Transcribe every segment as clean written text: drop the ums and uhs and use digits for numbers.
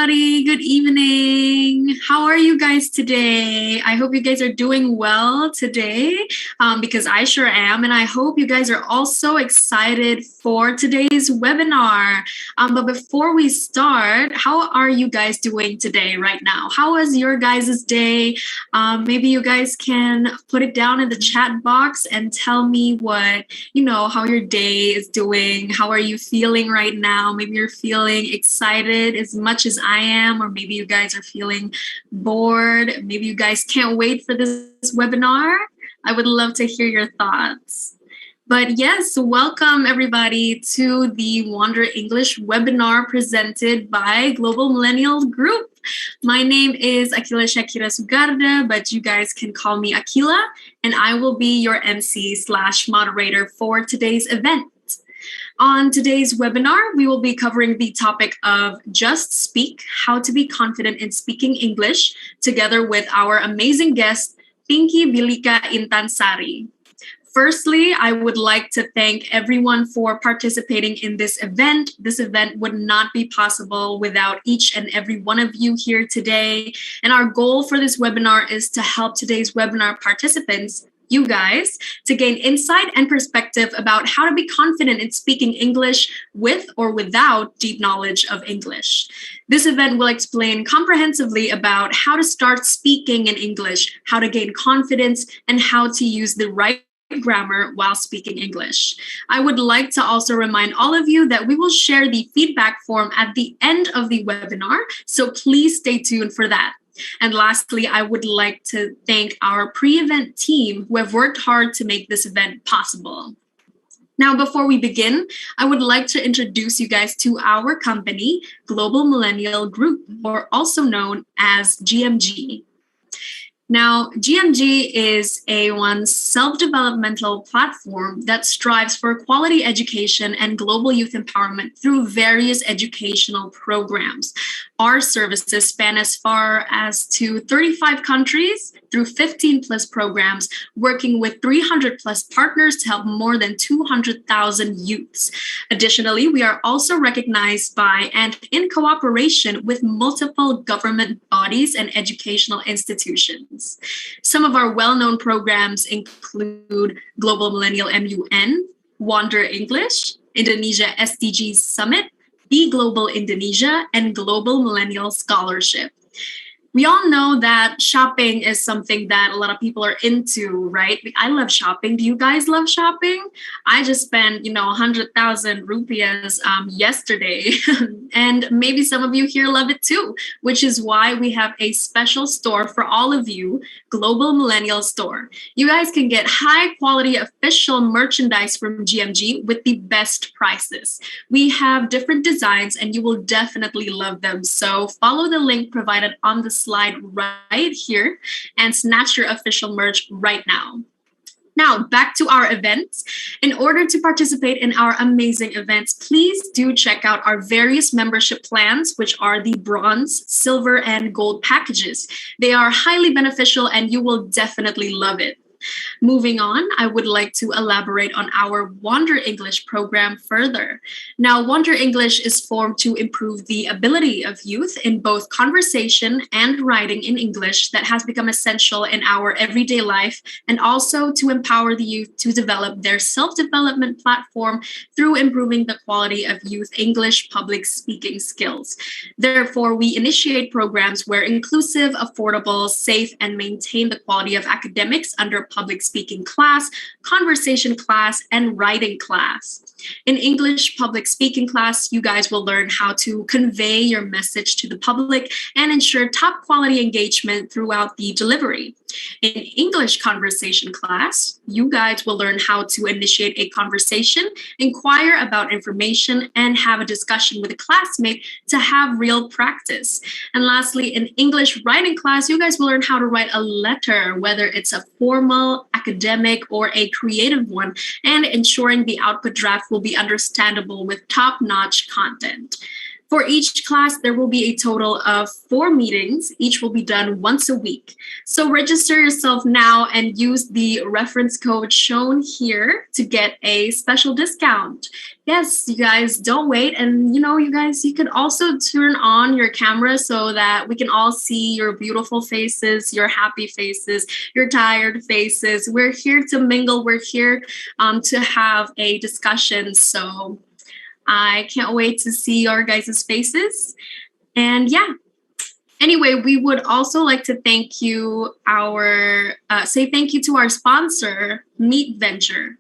everybody. Good evening. How are you guys today? I hope you guys are doing well today because I sure am. And I hope you guys are also excited for today's webinar. But before we start, how are you guys doing today right now? How was your guys' day? Maybe you guys can put it down in the chat box and tell me how your day is doing. How are you feeling right now? Maybe you're feeling excited as much as I am, or maybe you guys are feeling bored. Maybe you guys can't wait for this webinar. I would love to hear your thoughts. But yes, welcome everybody to the Wander English webinar presented by Global Millennial Group. My name is Akila Shakira Sugarda, but you guys can call me Akila, and I will be your MC/moderator for today's event. On today's webinar, we will be covering the topic of Just Speak, how to be confident in speaking English, together with our amazing guest, Pinky Bilika Intansari. Firstly, I would like to thank everyone for participating in this event. This event would not be possible without each and every one of you here today. And our goal for this webinar is to help today's webinar participants, you guys, to gain insight and perspective about how to be confident in speaking English with or without deep knowledge of English. This event will explain comprehensively about how to start speaking in English, how to gain confidence, and how to use the right grammar while speaking English. I would like to also remind all of you that we will share the feedback form at the end of the webinar, so please stay tuned for that. And lastly, I would like to thank our pre-event team who have worked hard to make this event possible. Now, before we begin, I would like to introduce you guys to our company, Global Millennial Group, or also known as GMG. Now, GMG is one self-developmental platform that strives for quality education and global youth empowerment through various educational programs. Our services span as far as to 35 countries through 15 plus programs, working with 300 plus partners to help more than 200,000 youths. Additionally, we are also recognized by and in cooperation with multiple government bodies and educational institutions. Some of our well-known programs include Global Millennial MUN, Wander English, Indonesia SDGs Summit, Be Global Indonesia, and Global Millennial Scholarship. We all know that shopping is something that a lot of people are into, right? I love shopping. Do you guys love shopping? I just spent, 100,000 rupiahs yesterday. And maybe some of you here love it too, which is why we have a special store for all of you, Global Millennial Store. You guys can get high quality official merchandise from GMG with the best prices. We have different designs and you will definitely love them. So follow the link provided on the slide right here and snatch your official merch right now. Now, back to our events. In order to participate in our amazing events, please do check out our various membership plans, which are the bronze, silver, and gold packages. They are highly beneficial and you will definitely love it. Moving on, I would like to elaborate on our Wander English program further. Now, Wander English is formed to improve the ability of youth in both conversation and writing in English that has become essential in our everyday life, and also to empower the youth to develop their self-development platform through improving the quality of youth English public speaking skills. Therefore, we initiate programs where inclusive, affordable, safe, and maintain the quality of academics under public speaking class, conversation class, and writing class. In English public speaking class, you guys will learn how to convey your message to the public and ensure top quality engagement throughout the delivery. In English conversation class, you guys will learn how to initiate a conversation, inquire about information, and have a discussion with a classmate to have real practice. And lastly, in English writing class, you guys will learn how to write a letter, whether it's a formal, academic, or a creative one, and ensuring the output draft will be understandable with top-notch content. For each class, there will be a total of 4 meetings. Each will be done once a week. So register yourself now and use the reference code shown here to get a special discount. Yes, you guys, don't wait. And you guys, you can also turn on your camera so that we can all see your beautiful faces, your happy faces, your tired faces. We're here to mingle. We're here to have a discussion. So I can't wait to see your guys' faces. And yeah, anyway, we would also like to thank you say thank you to our sponsor, Meet Venture.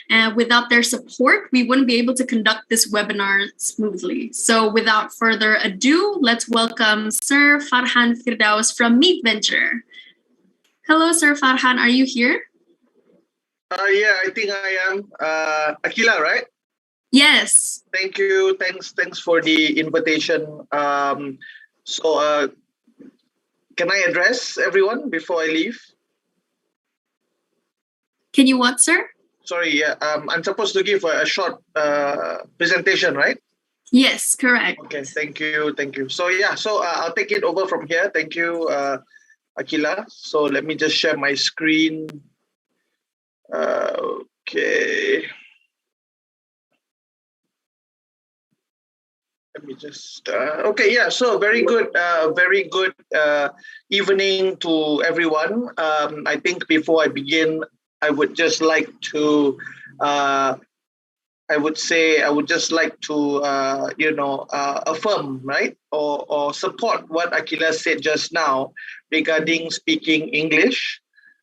And without their support, we wouldn't be able to conduct this webinar smoothly. So without further ado, let's welcome Sir Farhan Firdaus from Meet Venture. Hello, Sir Farhan, are you here? Yeah, I think I am. Akila, right? Yes. Thank you. Thanks for the invitation. So can I address everyone before I leave? Can you what, sir? Sorry, yeah. I'm supposed to give a short presentation, right? Yes, correct. Okay, thank you. So yeah, I'll take it over from here. Thank you, Akila. So let me just share my screen. Okay. Let me just, okay, yeah, so very good evening to everyone. I think before I begin, I would just like to, affirm, right, or support what Akila said just now regarding speaking English.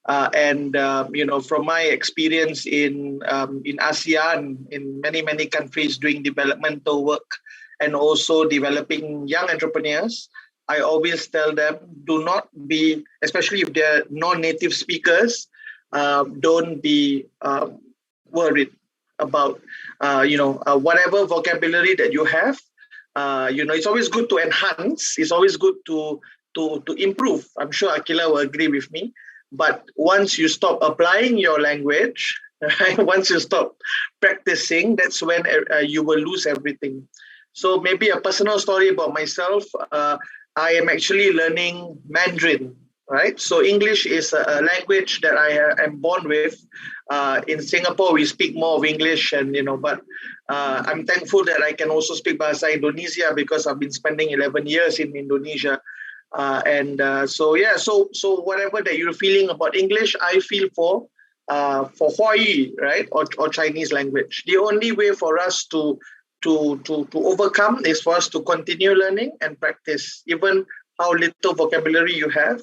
From my experience in ASEAN, in many countries doing developmental work, and also developing young entrepreneurs, I always tell them, do not be, especially if they're non-native speakers, don't be worried about, whatever vocabulary that you have. It's always good to enhance. It's always good to improve. I'm sure Akila will agree with me. But once you stop applying your language, right? Once you stop practicing, that's when you will lose everything. So maybe a personal story about myself. I am actually learning Mandarin, right? So English is a language that I am born with. In Singapore, we speak more of English, but I'm thankful that I can also speak Bahasa Indonesia because I've been spending 11 years in Indonesia. So whatever that you're feeling about English, I feel for Hua-Yi, right, or Chinese language. The only way for us to overcome is for us to continue learning and practice. Even how little vocabulary you have,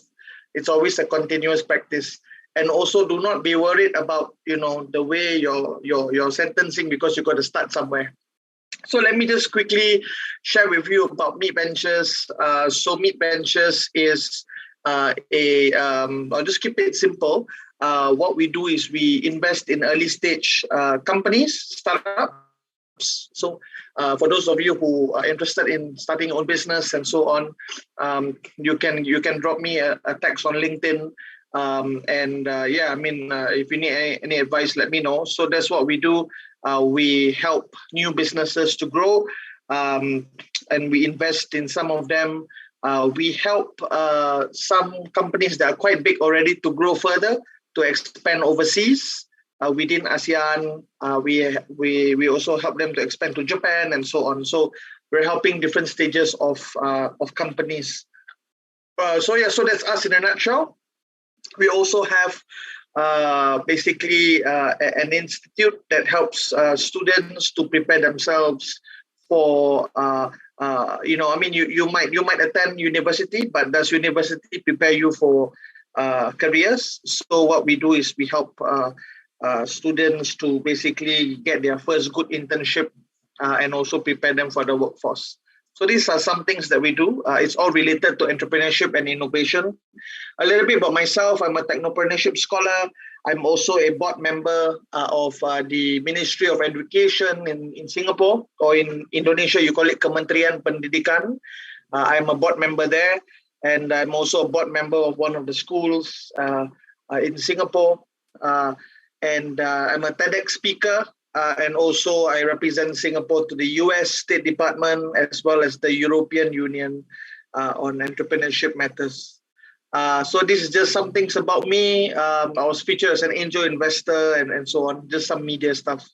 it's always a continuous practice. And also, do not be worried about the way you're sentencing, because you got to start somewhere. So let me just quickly share with you about Meet Ventures. So Meet Ventures is I'll just keep it simple. What we do is we invest in early stage companies, startups. So for those of you who are interested in starting your own business and so on, you can drop me a text on LinkedIn. If you need any advice, let me know. So that's what we do. We help new businesses to grow, and we invest in some of them. We help some companies that are quite big already to grow further, to expand overseas. Within ASEAN, we also help them to expand to Japan and so on. So we're helping different stages of companies. So that's us in a nutshell. We also have an institute that helps students to prepare themselves for you might attend university, but does university prepare you for careers? So what we do is we help students to basically get their first good internship and also prepare them for the workforce. So these are some things that we do. It's all related to entrepreneurship and innovation. A little bit about myself. I'm a technopreneurship scholar. I'm also a board member of the Ministry of Education in Singapore, or in Indonesia, you call it Kementerian Pendidikan. I'm a board member there. And I'm also a board member of one of the schools in Singapore. And I'm a TEDx speaker. and also I represent Singapore to the US State Department as well as the European Union on entrepreneurship matters. So this is just some things about me. I was featured as an angel investor and so on, just some media stuff.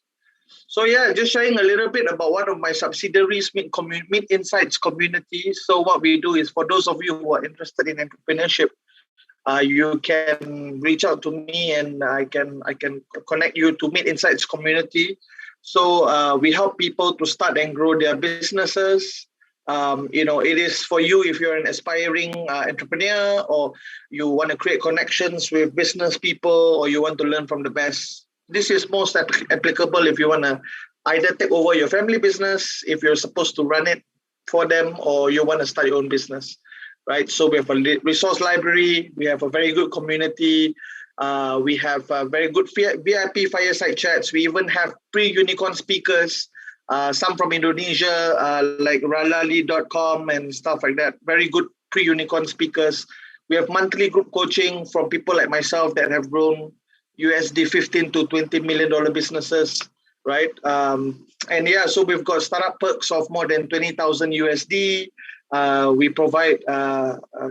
So yeah, just sharing a little bit about one of my subsidiaries, Meet Insights Community. So what we do is for those of you who are interested in entrepreneurship, you can reach out to me and I can connect you to Meet Insights Community. So we help people to start and grow their businesses. It is for you if you're an aspiring entrepreneur or you want to create connections with business people or you want to learn from the best. This is most applicable if you want to either take over your family business, if you're supposed to run it for them, or you want to start your own business, right? So we have a resource library, we have a very good community, we have very good VIP fireside chats, we even have pre-unicorn speakers, some from Indonesia, like ralali.com and stuff like that. Very good pre-unicorn speakers. We have monthly group coaching from people like myself that have grown USD 15 to $20 million businesses, right? And yeah, so we've got startup perks of more than 20,000 USD. We provide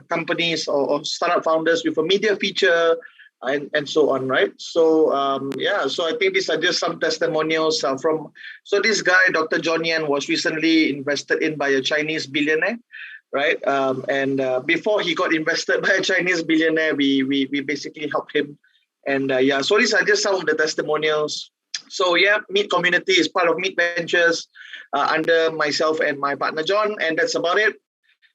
companies or startup founders with a media feature and so on, right? So yeah, so I think these are just some testimonials from. So this guy, Dr. John Yan, was recently invested in by a Chinese billionaire, right? And before he got invested by a Chinese billionaire, we basically helped him. And yeah, so these are just some of the testimonials. So yeah, Meet Community is part of Meet Ventures under myself and my partner John, and that's about it.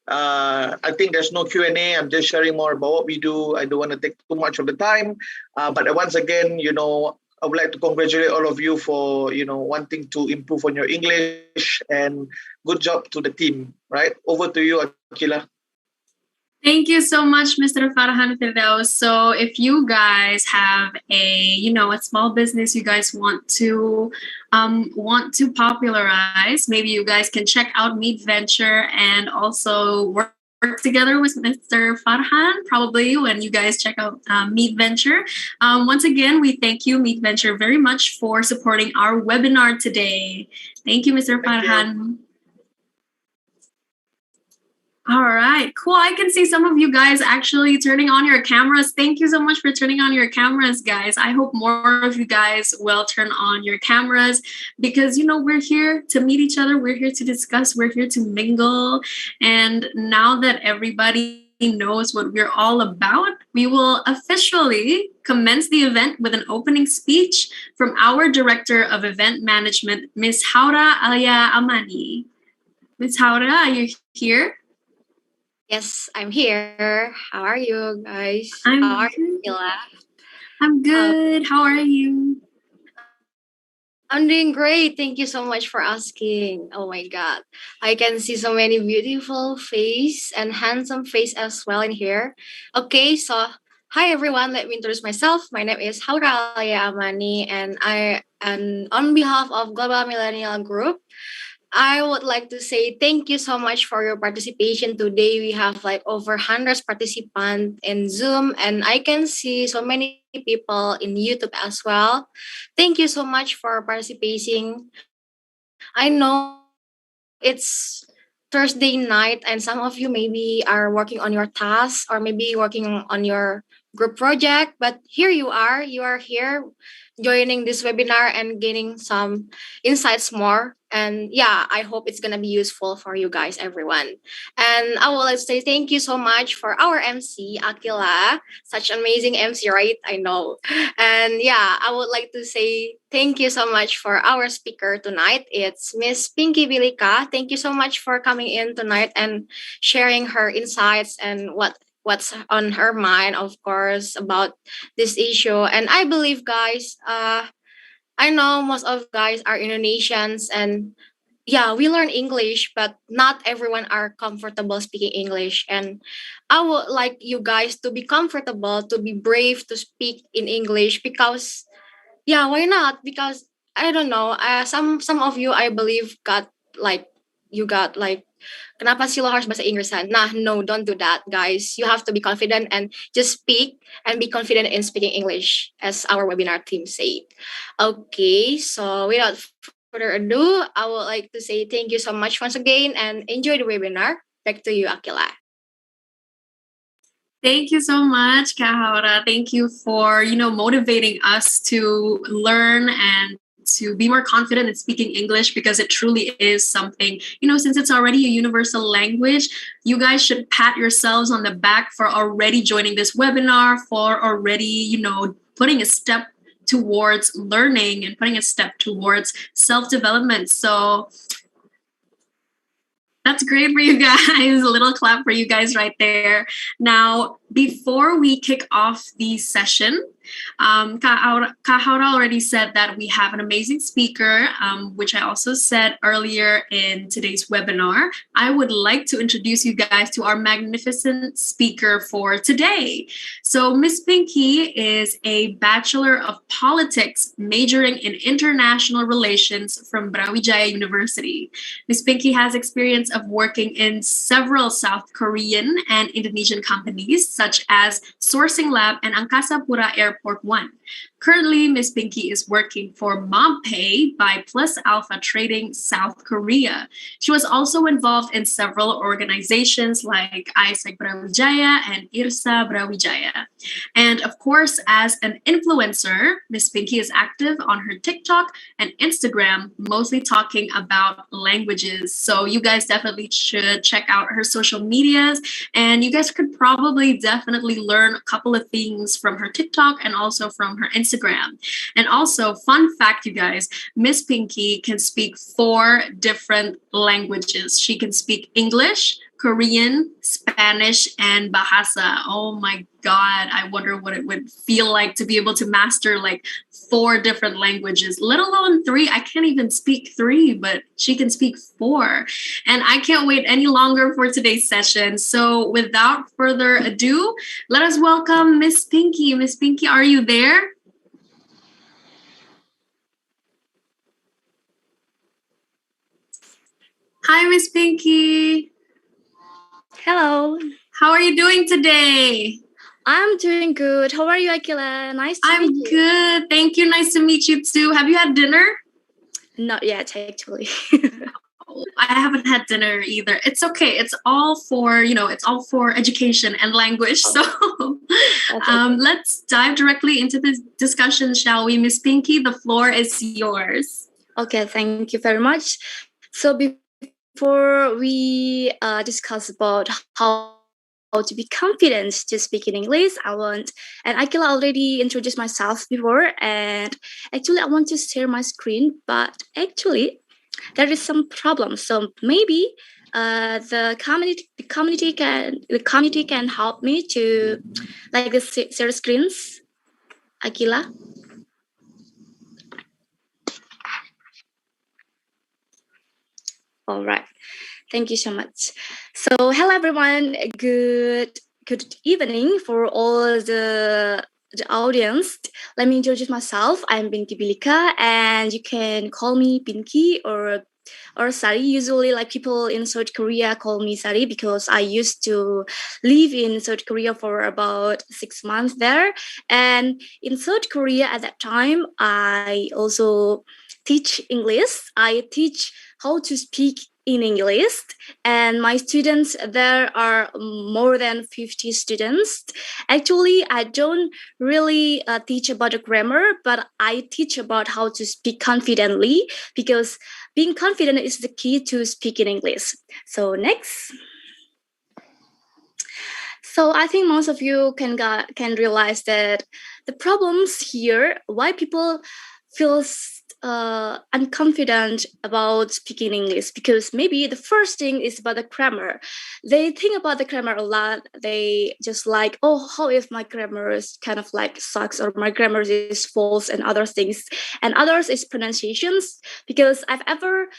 I think there's no Q&A. I'm just sharing more about what we do. I don't want to take too much of the time. But once again, I would like to congratulate all of you for, wanting to improve on your English, and good job to the team, right? Over to you, Akila. Thank you so much, Mr. Farhan Firdaus. So if you guys have a small business you guys want to popularize, maybe you guys can check out Meet Venture and also work together with Mr. Farhan, probably when you guys check out Meet Venture. Once again, we thank you, Meet Venture, very much for supporting our webinar today. Thank you, Mr. Farhan. All right, cool. I can see some of you guys actually turning on your cameras. Thank you so much for turning on your cameras, guys. I hope more of you guys will turn on your cameras because, we're here to meet each other. We're here to discuss. We're here to mingle. And now that everybody knows what we're all about, we will officially commence the event with an opening speech from our Director of Event Management, Ms. Haura Alia Amani. Ms. Haura, are you here? Yes, I'm here. How are you guys? I'm How are you, Mila? I'm good. How are you? I'm doing great. Thank you so much for asking. Oh my God. I can see so many beautiful face and handsome face as well in here. Okay, so hi everyone. Let me introduce myself. My name is Haura Alia Amani and on behalf of Global Millennial Group, I would like to say thank you so much for your participation today. We have like over hundreds participants in Zoom, and I can see so many people in YouTube as well. Thank you so much for participating. I know it's Thursday night, and some of you maybe are working on your tasks or maybe working on your group project, but here you are. You are here joining this webinar and gaining some insights more. And yeah, I hope it's gonna be useful for you guys, everyone. And I would like to say thank you so much for our MC, Akila. Such amazing MC, right? I know. And yeah, I would like to say thank you so much for our speaker tonight. It's Miss Pinky Bilika. Thank you so much for coming in tonight and sharing her insights and what's on her mind, of course, about this issue. And I believe, guys, I know most of guys are Indonesians, and yeah, we learn English, but not everyone are comfortable speaking English. And I would like you guys to be comfortable, to be brave to speak in English because, yeah, why not? Because I don't know, some of you I believe got like kenapa sih lo harus bahasa Inggrisan? Nah, no, don't do that, guys. You have to be confident and just speak and be confident in speaking English, as our webinar team said. Okay, so without further ado, I would like to say thank you so much once again and enjoy the webinar. Back to you, Akila. Thank you so much, Kahaura. Thank you for, motivating us to learn and to be more confident in speaking English, because it truly is something, since it's already a universal language, you guys should pat yourselves on the back for already joining this webinar, for already, putting a step towards learning and putting a step towards self-development. So that's great for you guys. A little clap for you guys right there. Now, before we kick off the session, Kahaura already said that we have an amazing speaker, which I also said earlier in today's webinar. I would like to introduce you guys to our magnificent speaker for today. So Miss Pinky is a Bachelor of Politics majoring in International Relations from Brawijaya University. Miss Pinky has experience of working in several South Korean and Indonesian companies, such as Sourcing Lab and Angkasa Pura Airport One. Currently, Miss Pinky is working for MomPay by Plus Alpha Trading South Korea. She was also involved in several organizations like ISEC Brawijaya and IRSA Brawijaya. And of course, as an influencer, Miss Pinky is active on her TikTok and Instagram, mostly talking about languages. So you guys definitely should check out her social medias, and you guys could probably definitely learn a couple of things from her TikTok and also from her Instagram. And also, fun fact, you guys, Miss Pinky can speak 4 different languages. She can speak English, Korean, Spanish, and Bahasa. Oh my God, I wonder what it would feel like to be able to master like 4 different languages, let alone 3. I can't even speak 3, but she can speak 4. And I can't wait any longer for today's session. So without further ado, let us welcome Miss Pinky. Miss Pinky, are you there? Hi, Miss Pinky. Hello. How are you doing today? I'm doing good. How are you, Akila? Nice to meet you. I'm good. Thank you. Nice to meet you too. Have you had dinner? Not yet, actually. I haven't had dinner either. It's okay. It's all for, it's all for education and language. So let's dive directly into this discussion, shall we? Miss Pinky, the floor is yours. Okay, thank you very much. So before we discuss about how to be confident to speak in English, and Akila already introduced myself before, and actually I want to share my screen, but actually there is some problem. So maybe the community can help me to share screens. Akila. All right. Thank you so much. So hello everyone. Good evening for all the audience. Let me introduce myself. I'm Pinky Bilika, and you can call me Pinky or Sari. Usually, like people in South Korea call me Sari because I used to live in South Korea for about 6 months there. And in South Korea at that time, I also teach English. I teach how to speak in English, and my students, there are more than 50 students. Actually, I don't really teach about the grammar, but I teach about how to speak confidently, because being confident is the key to speak in English. So next. So I think most of you can realize that the problems here, why people feel unconfident about speaking English, because maybe the first thing is about the grammar. They think about the grammar a lot. They just like, oh, how if my grammar is kind of like sucks, or my grammar is false, and other things. And others is pronunciations, because I've ever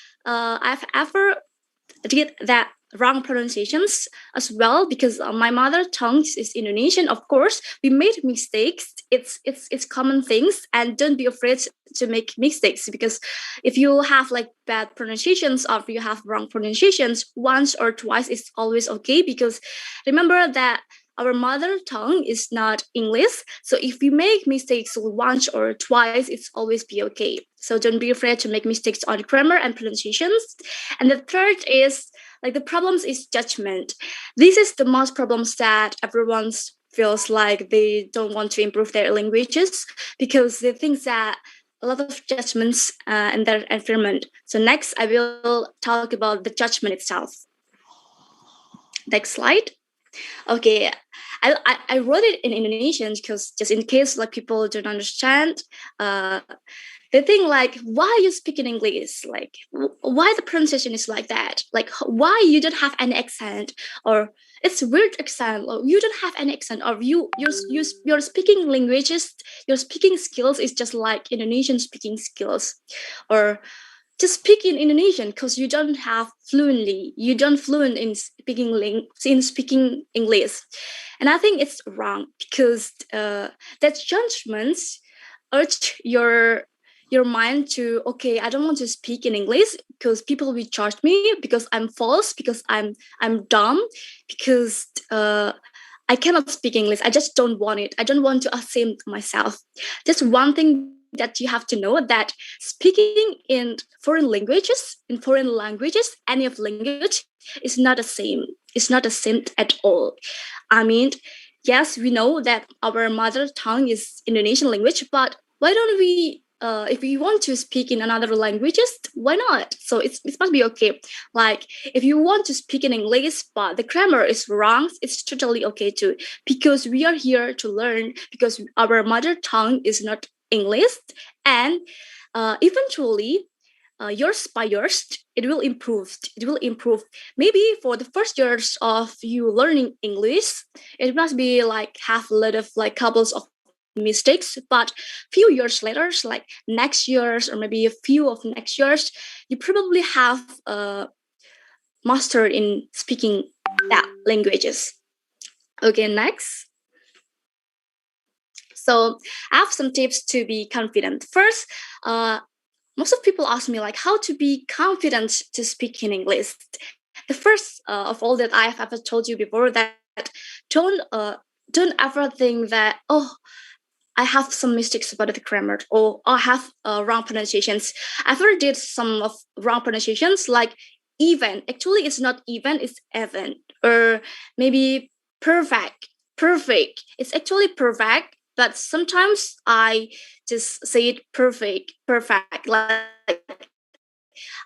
did that wrong pronunciations as well, because my mother tongue is Indonesian. Of course, we made mistakes. It's common things, and don't be afraid to make mistakes, because if you have like bad pronunciations or you have wrong pronunciations once or twice, it's always okay, because remember that our mother tongue is not English. So if we make mistakes once or twice, it's always be okay. So don't be afraid to make mistakes on grammar and pronunciations. And the third is like the problems is judgment. This is the most problems that everyone feels like they don't want to improve their languages, because they think that a lot of judgments in their environment. So next, I will talk about the judgment itself. Next slide. Okay, I wrote it in Indonesian because just in case like people don't understand, they think like, why you speak in English? Like, why the pronunciation is like that? Like, why you don't have an accent, or it's weird accent, or you don't have an accent, or your speaking languages, your speaking skills is just like Indonesian speaking skills, or just speak in Indonesian because you don't have fluently, you don't fluent in speaking English. And I think it's wrong, because that judgments urge your mind to, okay, I don't want to speak in English because people will judge me, because I'm false, because I'm dumb, because I cannot speak English. I just don't want it. I don't want to ashamed myself. Just one thing that you have to know, that speaking in foreign languages, any of language is not the same. It's not the same at all. I mean, yes, we know that our mother tongue is Indonesian language, but why don't we, if we want to speak in another languages, why not? So it must be okay. Like if you want to speak in English, but the grammar is wrong, it's totally okay too, because we are here to learn, because our mother tongue is not English, and eventually years by years it will improve. Maybe for the first years of you learning English, it must be like have a lot of like couples of mistakes, but few years later, like next years or maybe a few of next years, you probably have mastered in speaking that languages. Okay, next. So I have some tips to be confident. First, most of people ask me like how to be confident to speak in English. The first of all that I have ever told you before, that don't ever think that, oh, I have some mistakes about the grammar, or I have wrong pronunciations. I've ever did some of wrong pronunciations, like even. Actually, it's not even, it's even. Or maybe perfect. It's actually perfect, but sometimes I just say it perfect. Like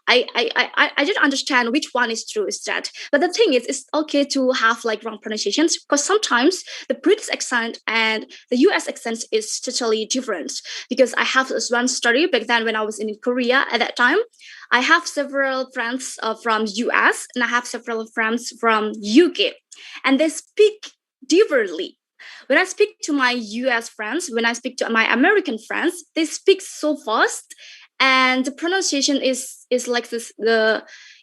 I didn't understand which one is true is that. But the thing is, it's okay to have like wrong pronunciations, because sometimes the British accent and the US accent is totally different. Because I have this one story back then when I was in Korea at that time. I have several friends from US, and I have several friends from UK, and they speak differently. When I speak to my US friends, when I speak to my American friends, they speak so fast, and the pronunciation is like this.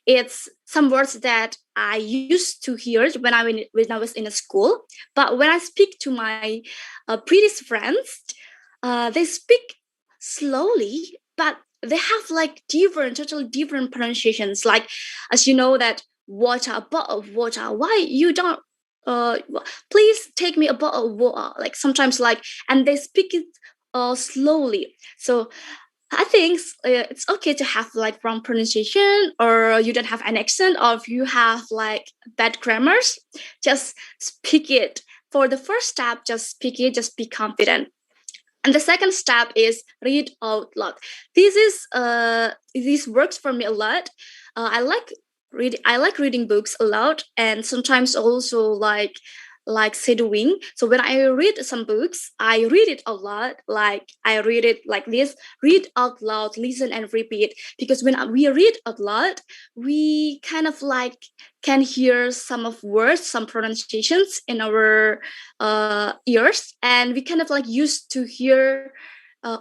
It's some words that I used to hear when I was in a school, but when I speak to my British friends, they speak slowly, but they have like totally different pronunciations. Like, as you know, that water, a bottle of water. Why you don't? Please take me a bottle of water. Like sometimes, like, and they speak it slowly. So I think it's okay to have like wrong pronunciation, or you don't have an accent, or if you have like bad grammars, just speak it. For the first step, just speak it, just be confident. And the second step is read out loud. This works for me a lot. I like reading books aloud, and sometimes also like shadowing. So when I read some books, I read it out loud. Like I read it like this: read out loud, listen and repeat. Because when we read out loud, we kind of like can hear some of words, some pronunciations in our ears, and we kind of like used to hear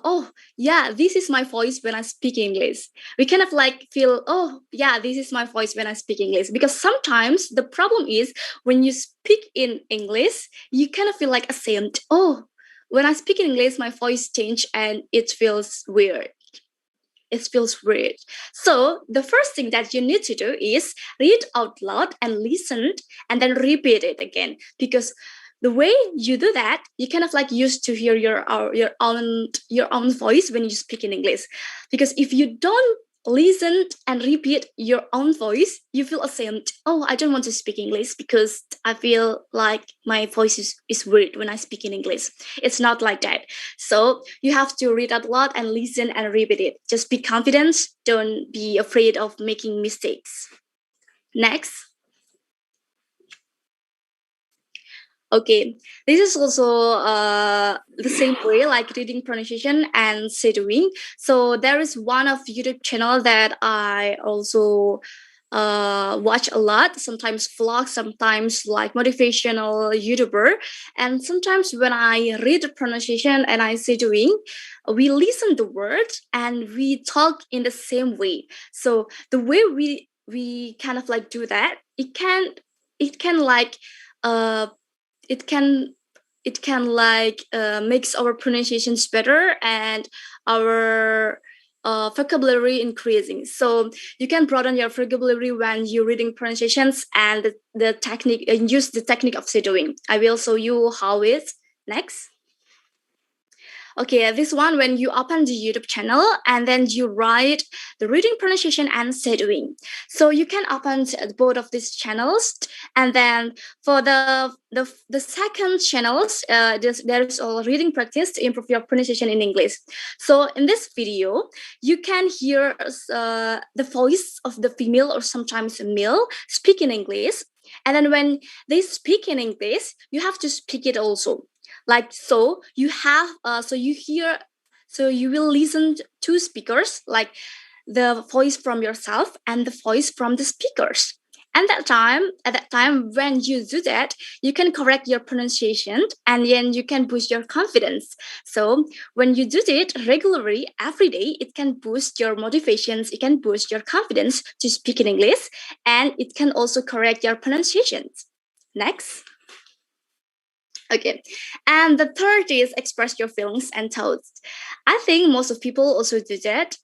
oh yeah, this is my voice when I speak English. We kind of like feel, oh yeah, this is my voice when I speak English. Because sometimes the problem is when you speak in English, you kind of feel like ashamed. Oh, when I speak in English, my voice change and it feels weird. It feels weird. So the first thing that you need to do is read out loud and listen and then repeat it again. Because the way you do that, you kind of like used to hear your own voice when you speak in English. Because if you don't listen and repeat your own voice, you feel ashamed. Oh, I don't want to speak English because I feel like my voice is weird when I speak in English. It's not like that. So you have to read out loud and listen and repeat it. Just be confident. Don't be afraid of making mistakes. Next. Okay, this is also the same way like reading pronunciation and shadowing. So there is one of YouTube channel that I also watch a lot. Sometimes vlogs, sometimes like motivational YouTuber, and sometimes when I read the pronunciation and I shadowing, we listen the words and we talk in the same way. So the way we kind of like do that, it can like uh it can like makes our pronunciations better and our vocabulary increasing. So you can broaden your vocabulary when you're reading pronunciations and the technique and use the technique of shadowing. I will show you how it. Next. Okay, this one, when you open the YouTube channel and then you write the reading pronunciation and shadowing. So you can open both of these channels, and then for the second channels, there is all reading practice to improve your pronunciation in English. So in this video, you can hear the voice of the female or sometimes a male speak in English, and then when they speak in English, you have to speak it also. Like so you have so you hear, so you will listen to two speakers, like the voice from yourself and the voice from the speakers. And at that time when you do that, you can correct your pronunciation and then you can boost your confidence. So when you do it regularly every day, it can boost your motivations, it can boost your confidence to speak in English, and it can also correct your pronunciations. Next. Okay. And the third is express your feelings and thoughts. I think most of people also do that.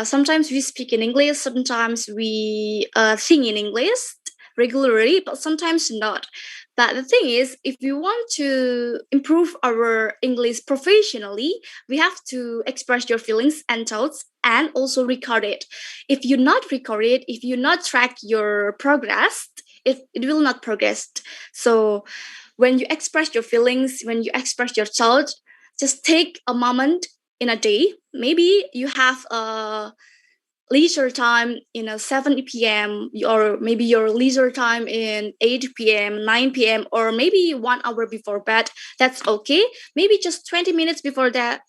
Sometimes we speak in English, sometimes we sing in English regularly, but sometimes not. But the thing is, if we want to improve our English professionally, we have to express your feelings and thoughts and also record it. If you not record it, if you not track your progress, it will not progress. So when you express your feelings, when you express your thoughts, just take a moment in a day. Maybe you have a leisure time in a 7 p.m. or maybe your leisure time in 8 p.m., 9 p.m., or maybe 1 hour before bed. That's okay. Maybe just 20 minutes before bed,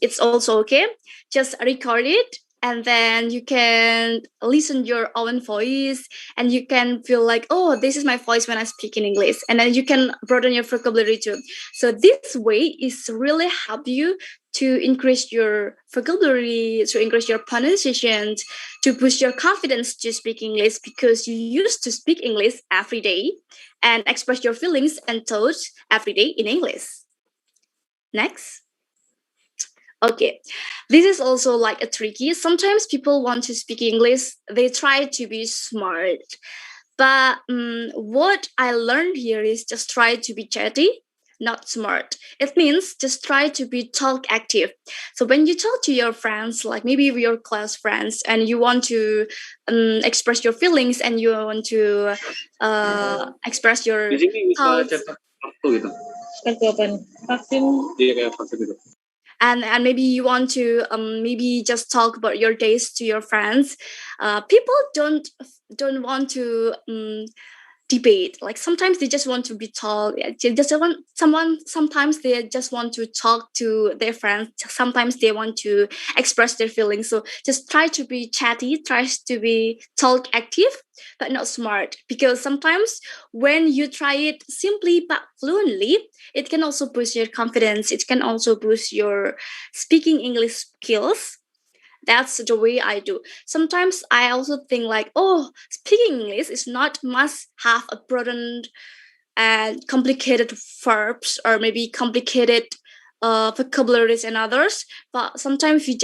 it's also okay. Just record it, and then you can listen your own voice and you can feel like, oh, this is my voice when I speak in English, and then you can broaden your vocabulary too. So this way is really help you to increase your vocabulary, to increase your pronunciation, to boost your confidence to speak English, because you used to speak English every day and express your feelings and thoughts every day in English. Next. Okay, this is also like a tricky. Sometimes people want to speak English, they try to be smart. But what I learned here is just try to be chatty, not smart. It means just try to be talk active. So when you talk to your friends, like maybe your class friends, and you want to express your feelings and you want to express your thoughts. And maybe you want to maybe just talk about your days to your friends. People don't want to debate. Like sometimes they just want to be told. Sometimes they just want to talk to their friends. Sometimes they want to express their feelings. So just try to be chatty, try to be talk active, but not smart. Because sometimes when you try it simply but fluently, it can also boost your confidence. It can also boost your speaking English skills. That's the way I do. Sometimes I also think like, oh, speaking English is not must have a broadened and complicated verbs or maybe complicated vocabularies and others. But sometimes we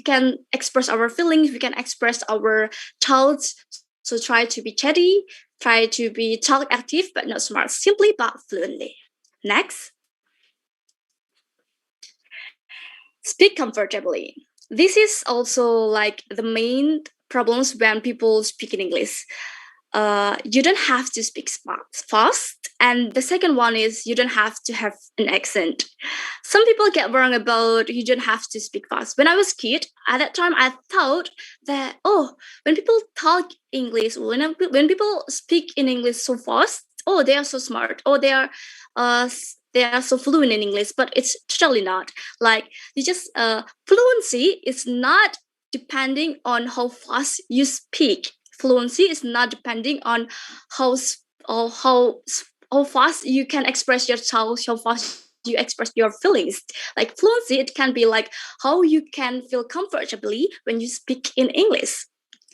can express our feelings, we can express our thoughts. So try to be chatty, try to be talk active, but not smart, simply but fluently. Next. Speak comfortably. This is also like the main problems when people speak in English. You don't have to speak fast. And the second one is you don't have to have an accent. Some people get wrong about you don't have to speak fast. When I was a kid, at that time, I thought that, oh, when people talk English, when people speak in English so fast, oh, they are so smart. Oh, they are so fluent in English, but it's totally not. Like you just fluency is not depending on how fast you speak. Fluency is not depending on how or how fast you can express your thoughts, how fast you express your feelings. Like fluency, it can be like how you can feel comfortably when you speak in English.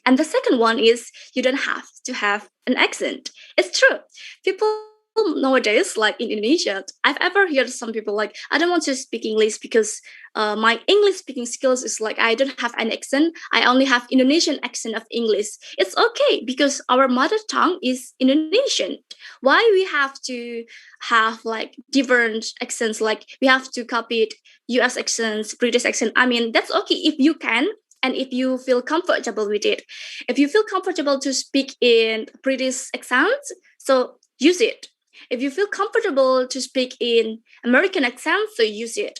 And the second one is you don't have to have an accent. It's true. People nowadays, like in Indonesia, I've ever heard some people like, I don't want to speak English because my English speaking skills is like I don't have an accent. I only have Indonesian accent of English. It's okay because our mother tongue is Indonesian. Why we have to have like different accents? Like we have to copy it, US accents, British accent. I mean, that's okay if you can. And if you feel comfortable with it, if you feel comfortable to speak in British accent, so use it. If you feel comfortable to speak in American accent, so use it.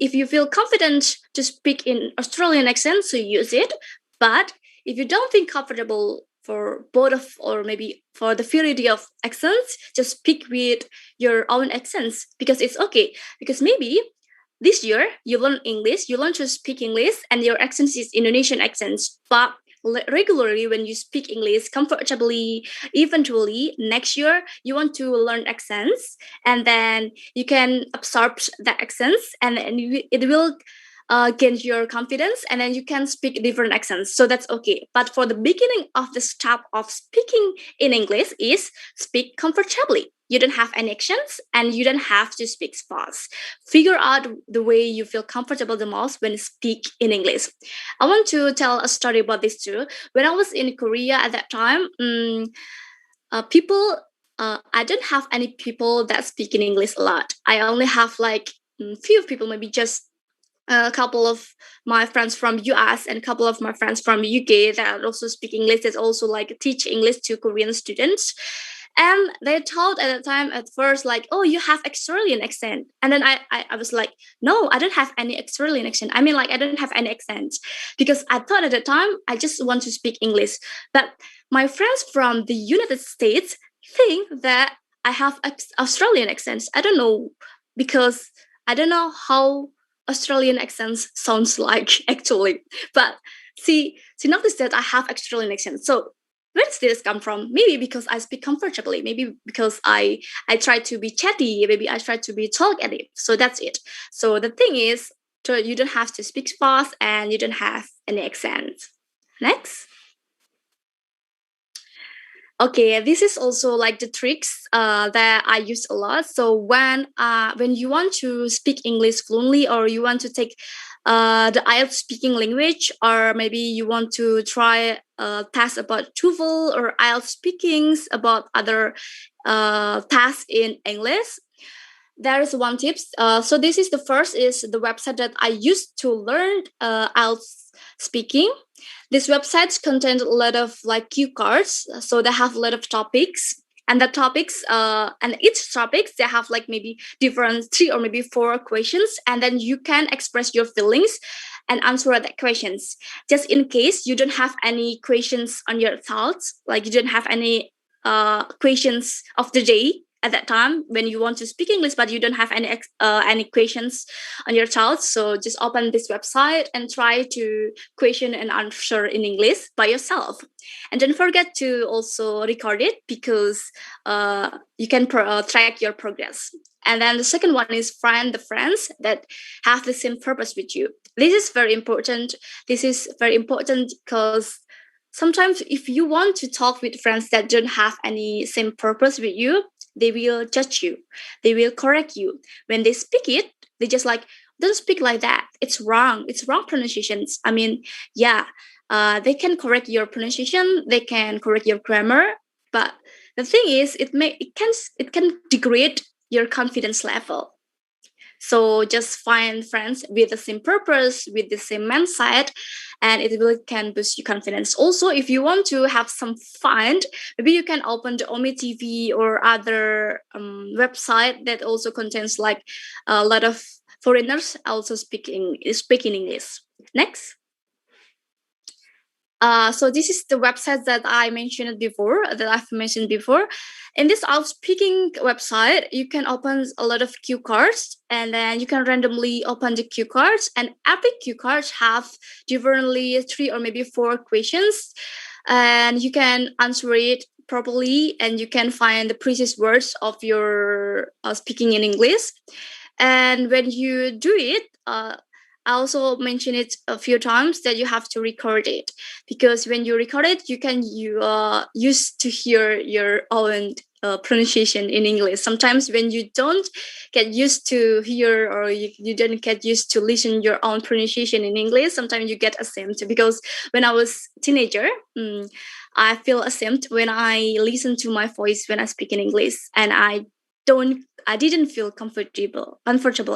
If you feel confident to speak in Australian accent, so use it. But if you don't feel comfortable for both of, or maybe for the variety of accents, just speak with your own accents because it's okay. Because maybe this year you learn English, you learn to speak English, and your accent is Indonesian accents. But regularly when you speak English comfortably, eventually next year you want to learn accents, and then you can absorb the accents, and then it will gain your confidence, and then you can speak different accents. So that's okay. But for the beginning of the step of speaking in English is speak comfortably. You don't have any accents and you don't have to speak fast. Figure out the way you feel comfortable the most when you speak in English. I want to tell a story about this too. When I was in Korea at that time, I don't have any people that speak in English a lot. I only have like few people, maybe just a couple of my friends from US and a couple of my friends from UK that also speak English, that also like teach English to Korean students. And they told at the time at first like, oh, you have Australian accent. And then I was like, no, I don't have any Australian accent. I mean, like, I don't have any accent because I thought at the time I just want to speak English. But my friends from the United States think that I have Australian accents. I don't know, because I don't know how Australian accents sounds like actually. But she noticed that I have Australian accent. So where does this come from? Maybe because I speak comfortably. Maybe because I try to be chatty. Maybe I try to be talkative. So that's it. So the thing is, you don't have to speak fast and you don't have any accent. Next. Okay, this is also like the tricks that I use a lot. So when you want to speak English fluently, or you want to take the IELTS speaking language, or maybe you want to try tasks about TOEFL or IELTS speakings, about other tasks in English, there is one tip. So this is the first, is the website that I used to learn IELTS speaking. These websites contain a lot of like cue cards, so they have a lot of topics, and the topics and each topics they have like maybe different 3 or maybe 4 questions, and then you can express your feelings and answer the questions. Just in case you don't have any questions on your thoughts, like you don't have any questions of the day at that time when you want to speak English, but you don't have any questions on your thoughts. So just open this website and try to question and answer in English by yourself. And don't forget to also record it, because you can track your progress. And then the second one is find the friends that have the same purpose with you. This is very important. This is very important because sometimes if you want to talk with friends that don't have any same purpose with you, they will judge you. They will correct you. When they speak it, they just like, don't speak like that. It's wrong. It's wrong pronunciations. I mean, yeah, they can correct your pronunciation. They can correct your grammar. But the thing is, it can degrade your confidence level. So just find friends with the same purpose, with the same mindset, and it will can boost your confidence. Also, if you want to have some fun, maybe you can open the Omi TV or other website that also contains like a lot of foreigners also speaking English. Next. So this is the website that I've mentioned before. In this outspeaking website, you can open a lot of cue cards, and then you can randomly open the cue cards, and every cue card have differently 3 or maybe 4 questions, and you can answer it properly, and you can find the precise words of your speaking in English. And when you do it, I also mentioned it a few times that you have to record it, because when you record it, you use to hear your own pronunciation in English. Sometimes when you don't get used to hear, or you don't get used to listen your own pronunciation in English, sometimes you get ashamed. Because when I was teenager, I feel ashamed when I listen to my voice when I speak in English, and I didn't feel comfortable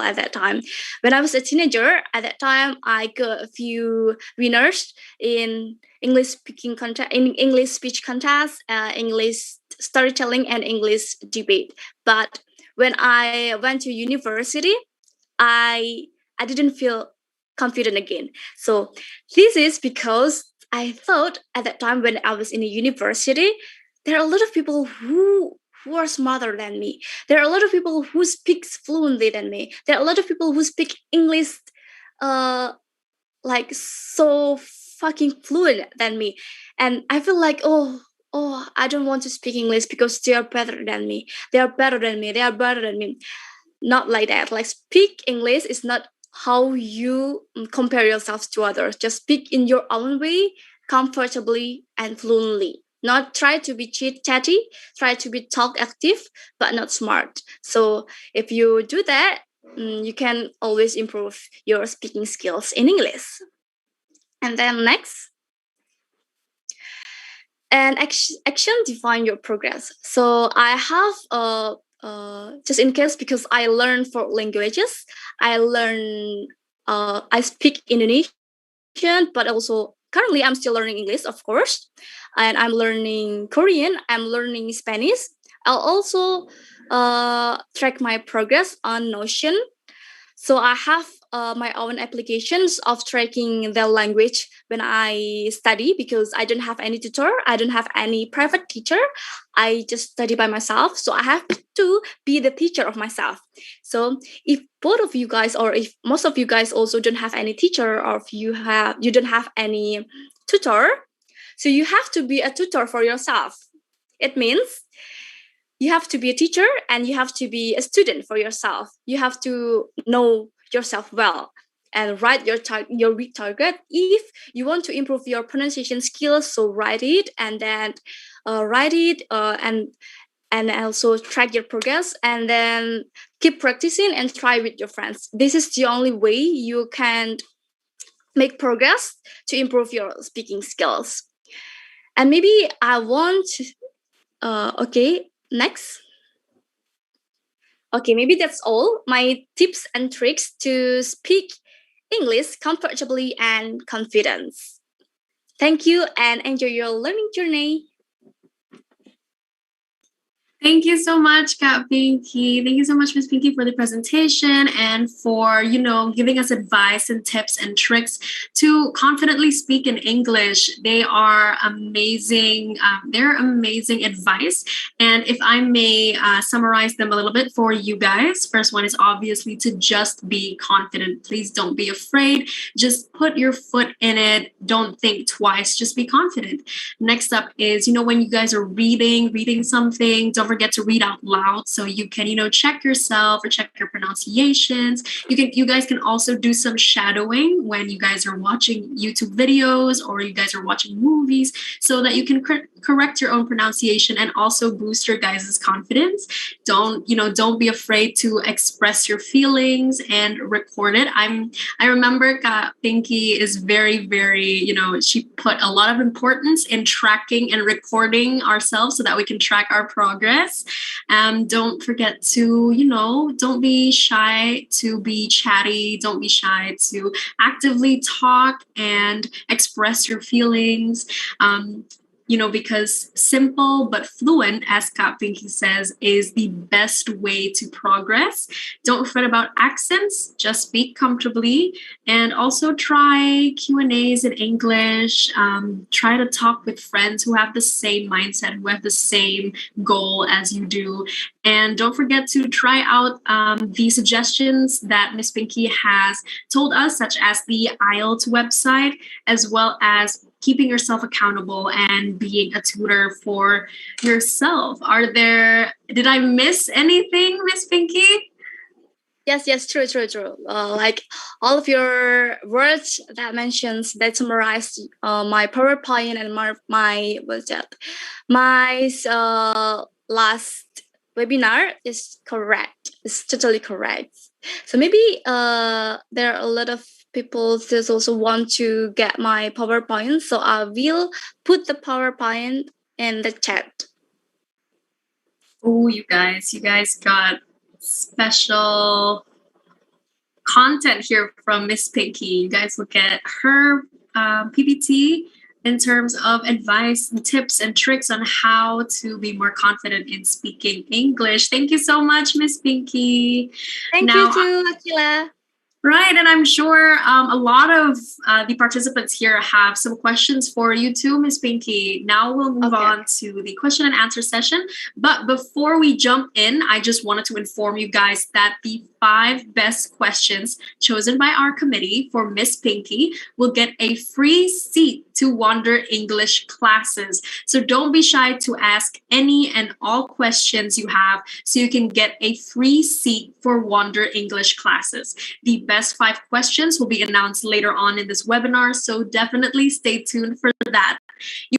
at that time. When I was a teenager, at that time, I got a few winners in English speaking contest, in English speech contest, English storytelling, and English debate. But when I went to university, I didn't feel confident again. So this is because I thought at that time when I was in a university, there are a lot of people who are smarter than me. There are a lot of people who speak fluently than me. There are a lot of people who speak English like so fucking fluent than me. And I feel like, oh, I don't want to speak English because they are better than me. They are better than me. They are better than me. Not like that. Like, speak English is not how you compare yourself to others. Just speak in your own way, comfortably and fluently. Not try to be chatty, try to be talk active, but not smart. So if you do that, you can always improve your speaking skills in English. And then next. And action define your progress. So I have just in case, because I learn 4 languages, I speak Indonesian, but also currently I'm still learning English, of course, and I'm learning Korean, I'm learning Spanish. I'll also track my progress on Notion. So I have my own applications of tracking the language when I study, because I don't have any tutor, I don't have any private teacher. I just study by myself. So I have to be the teacher of myself. So if both of you guys, or if most of you guys also don't have any teacher, or if you don't have any tutor, so you have to be a tutor for yourself. It means you have to be a teacher and you have to be a student for yourself. You have to know yourself well and write your week target. If you want to improve your pronunciation skills, so write it, and then and also track your progress, and then keep practicing and try with your friends. This is the only way you can make progress to improve your speaking skills. And maybe I want okay, next. Okay, maybe that's all my tips and tricks to speak English comfortably and confidence. Thank you and enjoy your learning journey. Thank you so much, Kat Pinky. Thank you so much, Miss Pinky, for the presentation and for, giving us advice and tips and tricks to confidently speak in English. They are amazing. They're amazing advice. And if I may summarize them a little bit for you guys, first one is obviously to just be confident. Please don't be afraid. Just put your foot in it. Don't think twice. Just be confident. Next up is, when you guys are reading something, don't forget to read out loud so you can, check yourself or check your pronunciations. You guys can also do some shadowing when you guys are watching YouTube videos or you guys are watching movies so that you can correct your own pronunciation and also boost your guys' confidence. Don't be afraid to express your feelings and record it. I remember Pinky is very, very, she put a lot of importance in tracking and recording ourselves so that we can track our progress. Don't forget to, don't be shy to be chatty. Don't be shy to actively talk and express your feelings. Because simple but fluent, as Kap Pinky says, is the best way to progress. Don't fret about accents, just speak comfortably, and also try Q&As in English. Try to talk with friends who have the same mindset, who have the same goal as you do. And don't forget to try out the suggestions that Miss Pinky has told us, such as the IELTS website, as well as keeping yourself accountable and being a tutor for yourself. Did I miss anything, Miss Pinky? Yes, true. Like all of your words that summarize my PowerPoint and my last webinar is correct. It's totally correct. So maybe there are a lot of people that also want to get my PowerPoint. So I will put the PowerPoint in the chat. Oh, you guys got special content here from Miss Pinky. You guys look at her PPT in terms of advice and tips and tricks on how to be more confident in speaking English. Thank you so much, Miss Pinky. Thank you too, Akila. Right, and I'm sure a lot of the participants here have some questions for you too, Miss Pinky. Now we'll move on to the question and answer session. But before we jump in, I just wanted to inform you guys that the 5 best questions chosen by our committee for Miss Pinky will get a free seat to Wonder English classes. So don't be shy to ask any and all questions you have so you can get a free seat for Wonder English classes. The best 5 questions will be announced later on in this webinar, so definitely stay tuned for that. You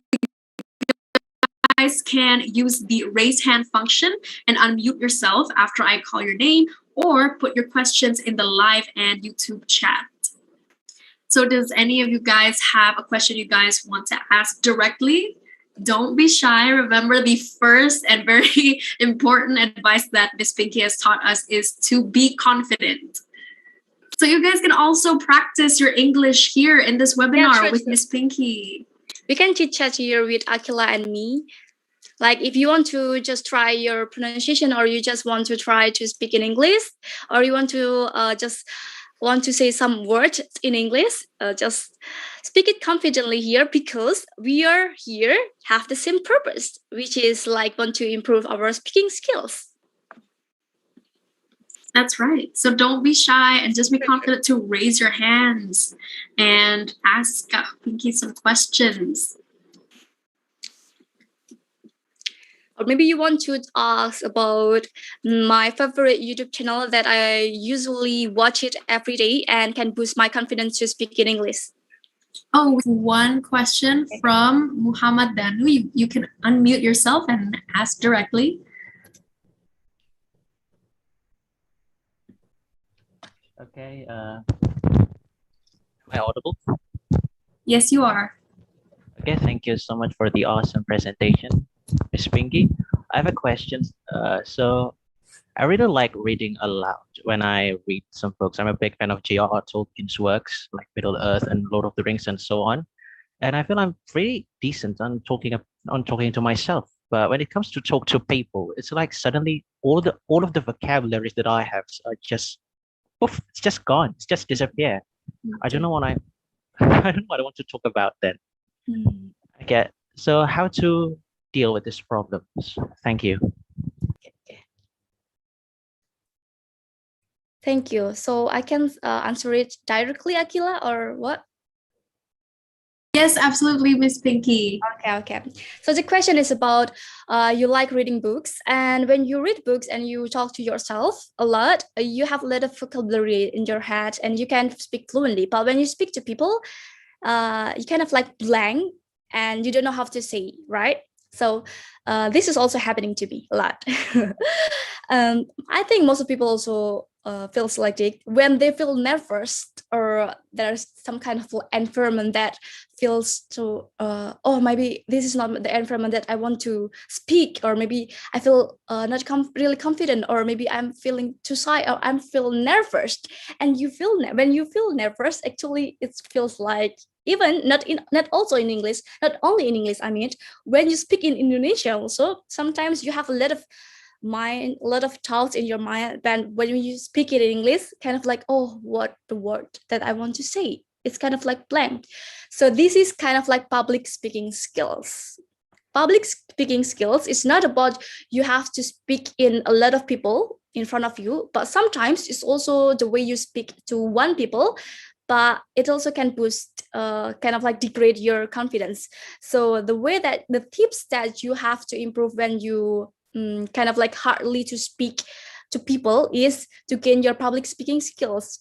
guys can use the raise hand function and unmute yourself after I call your name, or put your questions in the live and YouTube chat. So does any of you guys have a question you guys want to ask directly? Don't be shy. Remember, the first and very important advice that Miss Pinky has taught us is to be confident. So you guys can also practice your English here in this webinar with Miss Pinky. We can chit chat here with Akila and me. Like if you want to just try your pronunciation, or you just want to try to speak in English, or you want to want to say some words in English, just speak it confidently here, because we are here have the same purpose, which is like want to improve our speaking skills. That's right. So don't be shy and just be confident to raise your hands and ask Pinky some questions. Or maybe you want to ask about my favorite YouTube channel that I usually watch it every day and can boost my confidence to speak in English. Oh, one question from Muhammad Danu. You can unmute yourself and ask directly. Okay. Am I audible? Yes, you are. Okay, thank you so much for the awesome presentation, Miss Pinky. I have a question. So I really like reading aloud when I read some books. I'm a big fan of J.R.R. Tolkien's works like Middle Earth and Lord of the Rings and so on. And I feel I'm pretty decent on talking to myself But when it comes to talk to people, it's like suddenly all of the vocabularies that I have are just poof, it's just gone. It's just disappear. I don't know what I I don't know what I want to talk about then. Mm. Okay. So how to deal with these problems? Thank you. Thank you. So I can answer it directly, Akila, or what? Yes, absolutely, Miss Pinky. Okay. So the question is about you like reading books, and when you read books and you talk to yourself a lot, you have a lot of vocabulary in your head and you can speak fluently. But when you speak to people, you kind of like blank and you don't know how to say, right? So this is also happening to me a lot. I think most of people also feels like when they feel nervous or there's some kind of environment that feels to oh, maybe this is not the environment that I want to speak, or maybe I feel not really confident, or maybe I'm feeling too shy, or I'm feeling nervous. And you feel when you feel nervous, actually it feels like, even not also in English, not only in English, I mean, when you speak in Indonesian also, sometimes you have a lot of thoughts in your mind. Then when you speak it in English, kind of like, oh, what the word that I want to say, it's kind of like blank. So this is kind of like public speaking skills. Public speaking skills is not about you have to speak in a lot of people in front of you, but sometimes it's also the way you speak to one people, but it also can boost kind of like degrade your confidence. So the way that the tips that you have to improve when you kind of like hardly to speak to people is to gain your public speaking skills.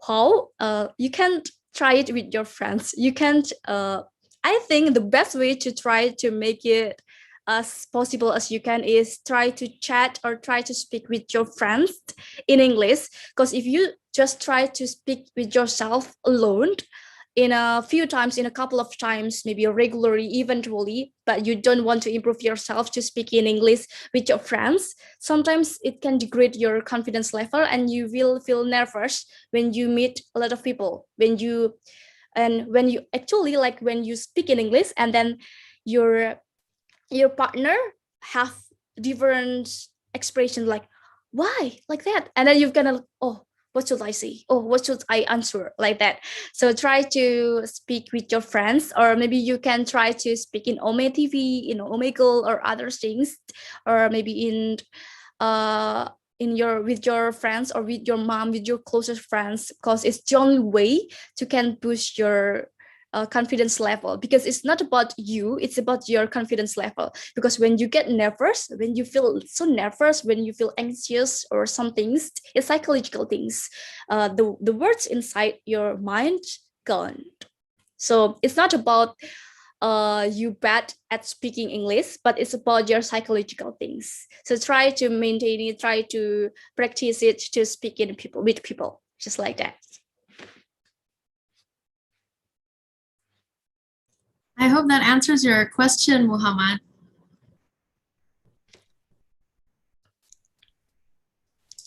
How? You can try it with your friends. You can't I think the best way to try to make it as possible as you can is try to chat or try to speak with your friends in English. Because if you just try to speak with yourself alone in a few times, in a couple of times, maybe regularly, eventually, but you don't want to improve yourself to speak in English with your friends, sometimes it can degrade your confidence level and you will feel nervous when you meet a lot of people. When you actually, like, when you speak in English and then your partner have different expression, like, why like that, and then you're gonna, oh, what should I say, oh, what should I answer, like that. So try to speak with your friends, or maybe you can try to speak in Ome TV, in Omegle or other things, or maybe in your with your friends or with your mom, with your closest friends, because it's the only way to can boost your confidence level, because it's not about you, it's about your confidence level. Because when you get nervous, when you feel so nervous, when you feel anxious or some things, it's psychological things, the words inside your mind gone. So it's not about you bad at speaking English, but it's about your psychological things. So try to maintain it, try to practice it to speak in people, with people, just like that. I hope that answers your question, Muhammad.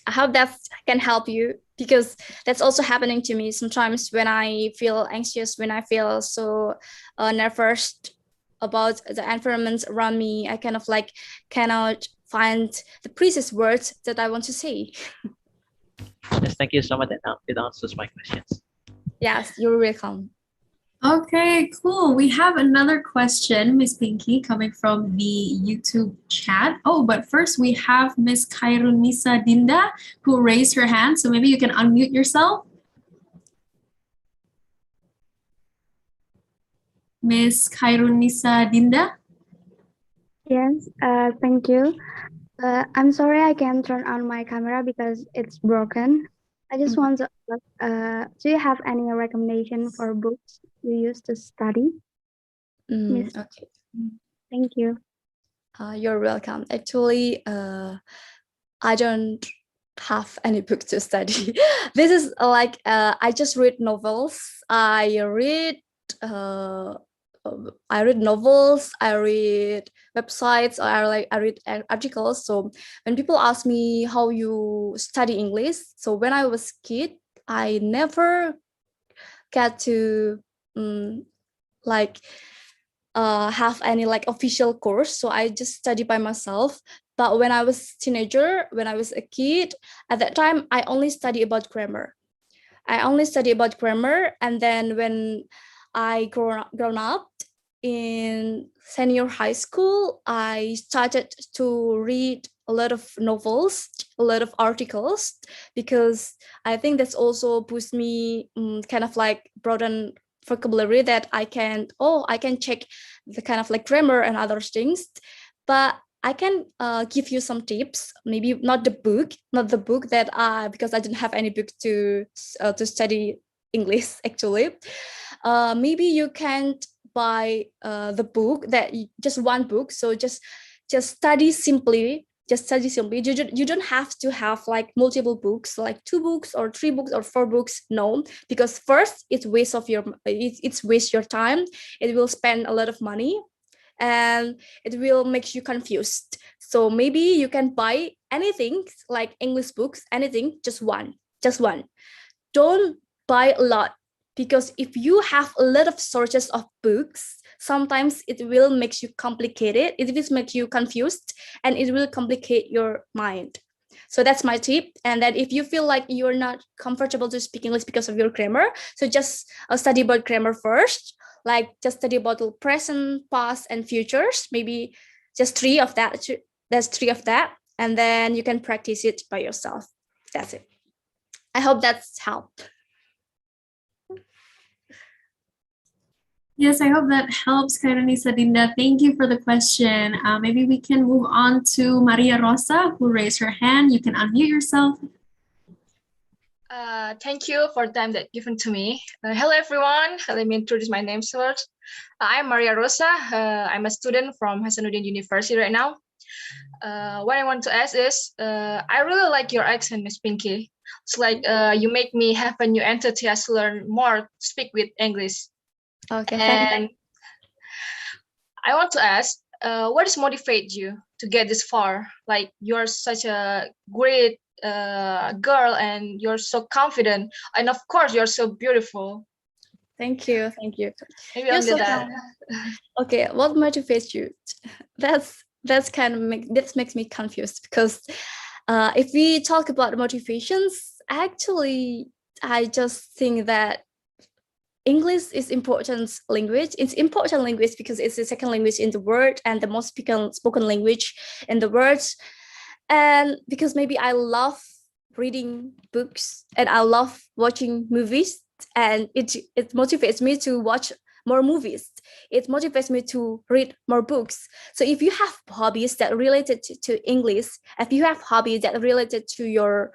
I hope that can help you, because that's also happening to me sometimes when I feel anxious, when I feel so nervous about the environment around me. I kind of like cannot find the precise words that I want to say. Yes, thank you so much. It answers my questions. Yes, you're welcome. Okay, cool. We have another question, Miss Pinky, coming from the YouTube chat. Oh, but first we have Miss Khairunisa Dinda, who raised her hand. So maybe you can unmute yourself. Miss Khairunisa Dinda. Yes, thank you. I'm sorry I can't turn on my camera because it's broken. I just want to ask, do you have any recommendation for books you use to study? Yes. Okay. Thank you. You're welcome. Actually, I don't have any book to study. This is like I just read novels. I read novels. I read websites. I read articles. So when people ask me how you study English, so when I was kid, I never get to like have any like official course, so I just study by myself. But when I was teenager, when I was a kid, at that time I only study about grammar. And then when I grown up in senior high school, I started to read a lot of novels, a lot of articles, because I think that's also pushed me kind of like broaden vocabulary that I can check the kind of like grammar and other things. But I can give you some tips. Maybe not the book that because I didn't have any book to study English actually. Maybe you can buy the book just one book. So just study simply. You don't have to have like multiple books, like 2 books or 3 books or 4 books. No, because first it's waste your time. It will spend a lot of money, and it will make you confused. So maybe you can buy anything like English books, anything, just one. Don't buy a lot, because if you have a lot of sources of books, sometimes it will make you complicated, it will make you confused, and it will complicate your mind. So that's my tip. And then if you feel like you're not comfortable to speak English because of your grammar, so just study about grammar first, like just study about the present, past, and futures, maybe just 3 of that. That's 3 of that, and then you can practice it by yourself. That's it. I hope that's helped. Yes, I hope that helps, Kairanisa Dinda. Thank you for the question. Maybe we can move on to Maria Rosa, who raised her hand. You can unmute yourself. Thank you for the time that given to me. Hello, everyone. Let me introduce my name first. I'm Maria Rosa. I'm a student from Hasanuddin University right now. What I want to ask is, I really like your accent, Miss Pinky. It's like you make me have a new enthusiasm to learn more to speak with English. Okay. And I want to ask, what is motivate you to get this far? Like you're such a great girl, and you're so confident, and of course you're so beautiful. Thank you. Maybe only so that. Okay, what motivates you? That's kind of that makes me confused, because if we talk about motivations, actually I just think that English is important language. It's important language because it's the second language in the world and the most spoken language in the world. And because maybe I love reading books and I love watching movies, and it motivates me to watch more movies. It motivates me to read more books. So if you have hobbies that related to English, if you have hobbies that related to your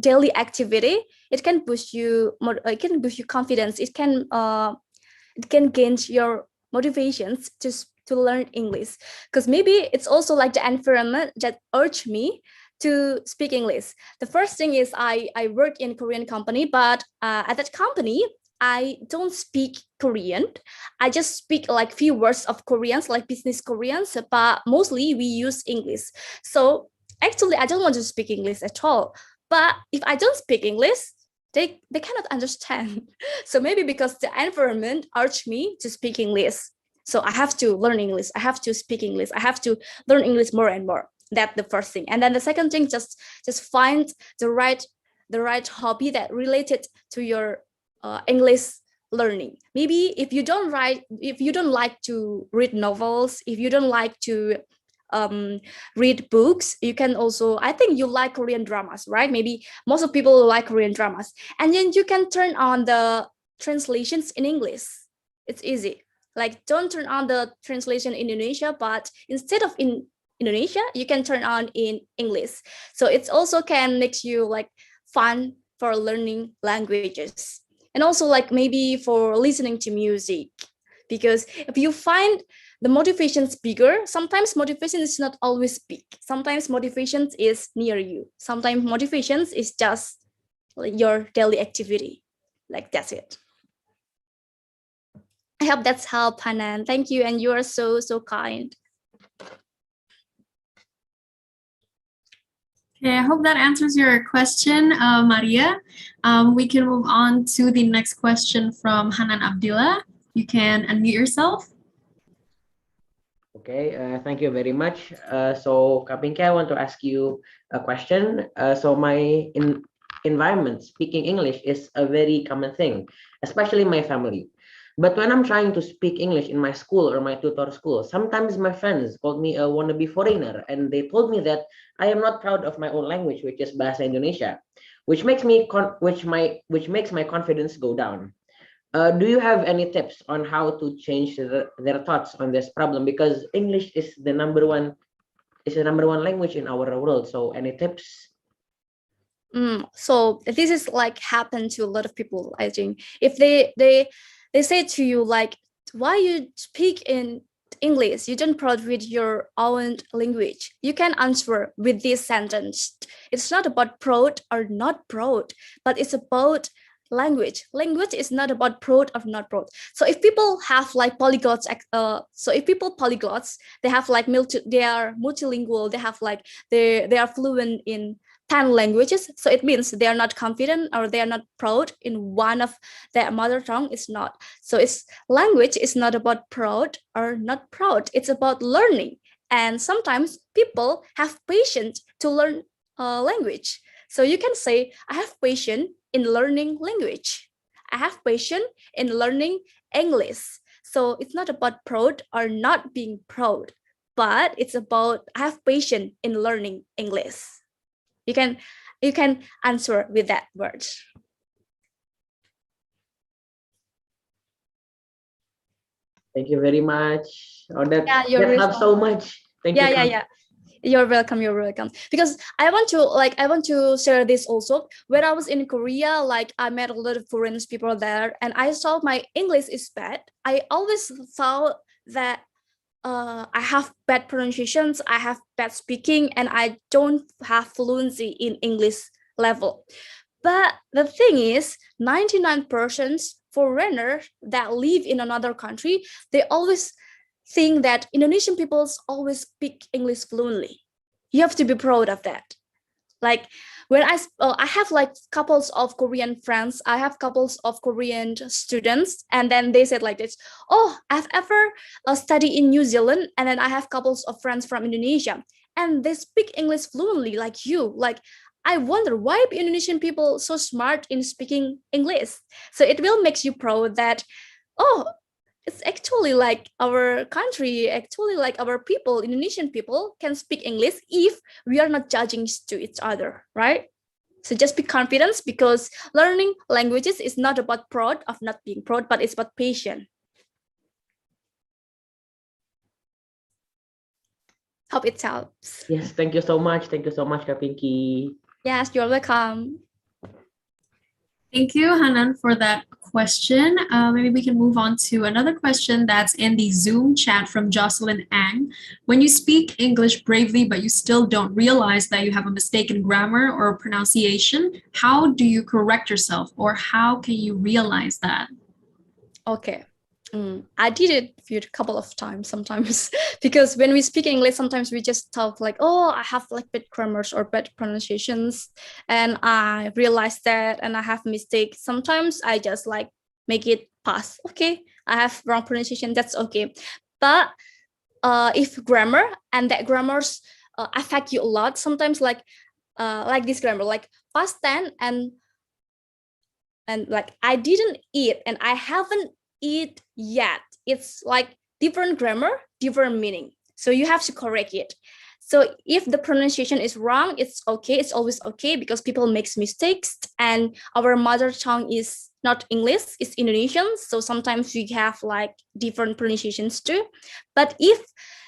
daily activity, it can boost you more. It can boost your confidence. It can gain your motivations to learn English. Because maybe it's also like the environment that urged me to speak English. The first thing is I work in a Korean company, but at that company I don't speak Korean. I just speak like few words of Koreans, like business Koreans, but mostly we use English. So actually, I don't want to speak English at all. But if I don't speak English, they cannot understand. So maybe because the environment urged me to speak English. So I have to learn English. I have to speak English. I have to learn English more and more. That's the first thing. And then the second thing, just find the right hobby that related to your English learning. Maybe if you don't like to read novels, if you don't like to read books, you can also, I think you like Korean dramas, right? Maybe most of people like Korean dramas, and then you can turn on the translations in English. It's easy. Like, don't turn on the translation in Indonesia, but instead of in Indonesia, you can turn on in English. So it also can make you like fun for learning languages, and also like maybe for listening to music. Because if you find the motivation's bigger, sometimes motivation is not always big. Sometimes motivation is near you. Sometimes motivation is just your daily activity. Like, that's it. I hope that's helped, Hanan. Thank you, and you are so kind. Okay, I hope that answers your question, Maria. We can move on to the next question from Hanan Abdillah. You can unmute yourself. Okay, thank you very much. So, Kak Pinky, I want to ask you a question. So, my environment, speaking English is a very common thing, especially my family. But when I'm trying to speak English in my school or my tutor school, sometimes my friends called me a wannabe foreigner, and they told me that I am not proud of my own language, which is Bahasa Indonesia, which makes me which makes my confidence go down. Do you have any tips on how to change their thoughts on this problem? Because English is the number one language in our world. So any tips? So this is like happen to a lot of people. I think if they say to you like, why you speak in English, you don't proud with your own language, you can answer with this sentence. It's not about proud or not proud, but it's about language. Language is not about proud or not proud. So if people have like polyglots, so if people polyglots, they have like they are multilingual, they have like they are fluent in 10 languages, so it means they are not confident or they are not proud in one of their mother tongue. It's not. So it's language is not about proud or not proud, it's about learning. And sometimes people have patience to learn language. So you can say, I have patience in learning language, I have patience in learning English. So it's not about proud or not being proud, but it's about I have patience in learning English. You can answer with that word. Thank you very much. Oh, that you're helps so much. Thank you. Yeah. You're welcome. You're welcome. Because I want to share this also. When I was in Korea, like I met a lot of foreign people there, and I saw my English is bad. I always thought that I have bad pronunciations, I have bad speaking, and I don't have fluency in English level. But the thing is, 99% foreigners that live in another country, they always think that Indonesian people always speak English fluently. You have to be proud of that. Like when I have like couples of Korean friends, I have couples of Korean students, and then they said like this, oh, I've ever studied in New Zealand, and then I have couples of friends from Indonesia, and they speak English fluently like you. Like I wonder why Indonesian people so smart in speaking English. So it will make you proud that, oh, it's actually like our country, actually like our people, Indonesian people can speak English if we are not judging to each other, right? So just be confident, because learning languages is not about proud of not being proud, but it's about patience. Hope it helps. Yes, thank you so much. Thank you so much, Kak Pinky. Yes, you're welcome. Thank you, Hanan, for that question. Maybe we can move on to another question that's in the Zoom chat from Jocelyn Ang. When you speak English bravely, but you still don't realize that you have a mistaken grammar or pronunciation, how do you correct yourself, or how can you realize that? Okay. I did it a couple of times sometimes because when we speak English, sometimes we just talk like, oh, I have like bad grammars or bad pronunciations, and I realize that, and I have mistakes. Sometimes I just like make it pass. Okay, I have wrong pronunciation. That's okay. But if grammar and that grammars affect you a lot, sometimes like this grammar, like past tense and like I didn't eat and I haven't eat yet, it's like different grammar, different meaning, so you have to correct it. So if the pronunciation is wrong, it's okay, it's always okay, because people makes mistakes, and our mother tongue is not English, it's Indonesian, so sometimes we have like different pronunciations too. But if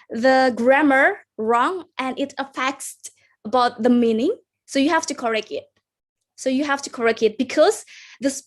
the grammar wrong and it affects about the meaning, so you have to correct it. So you have to correct it, because this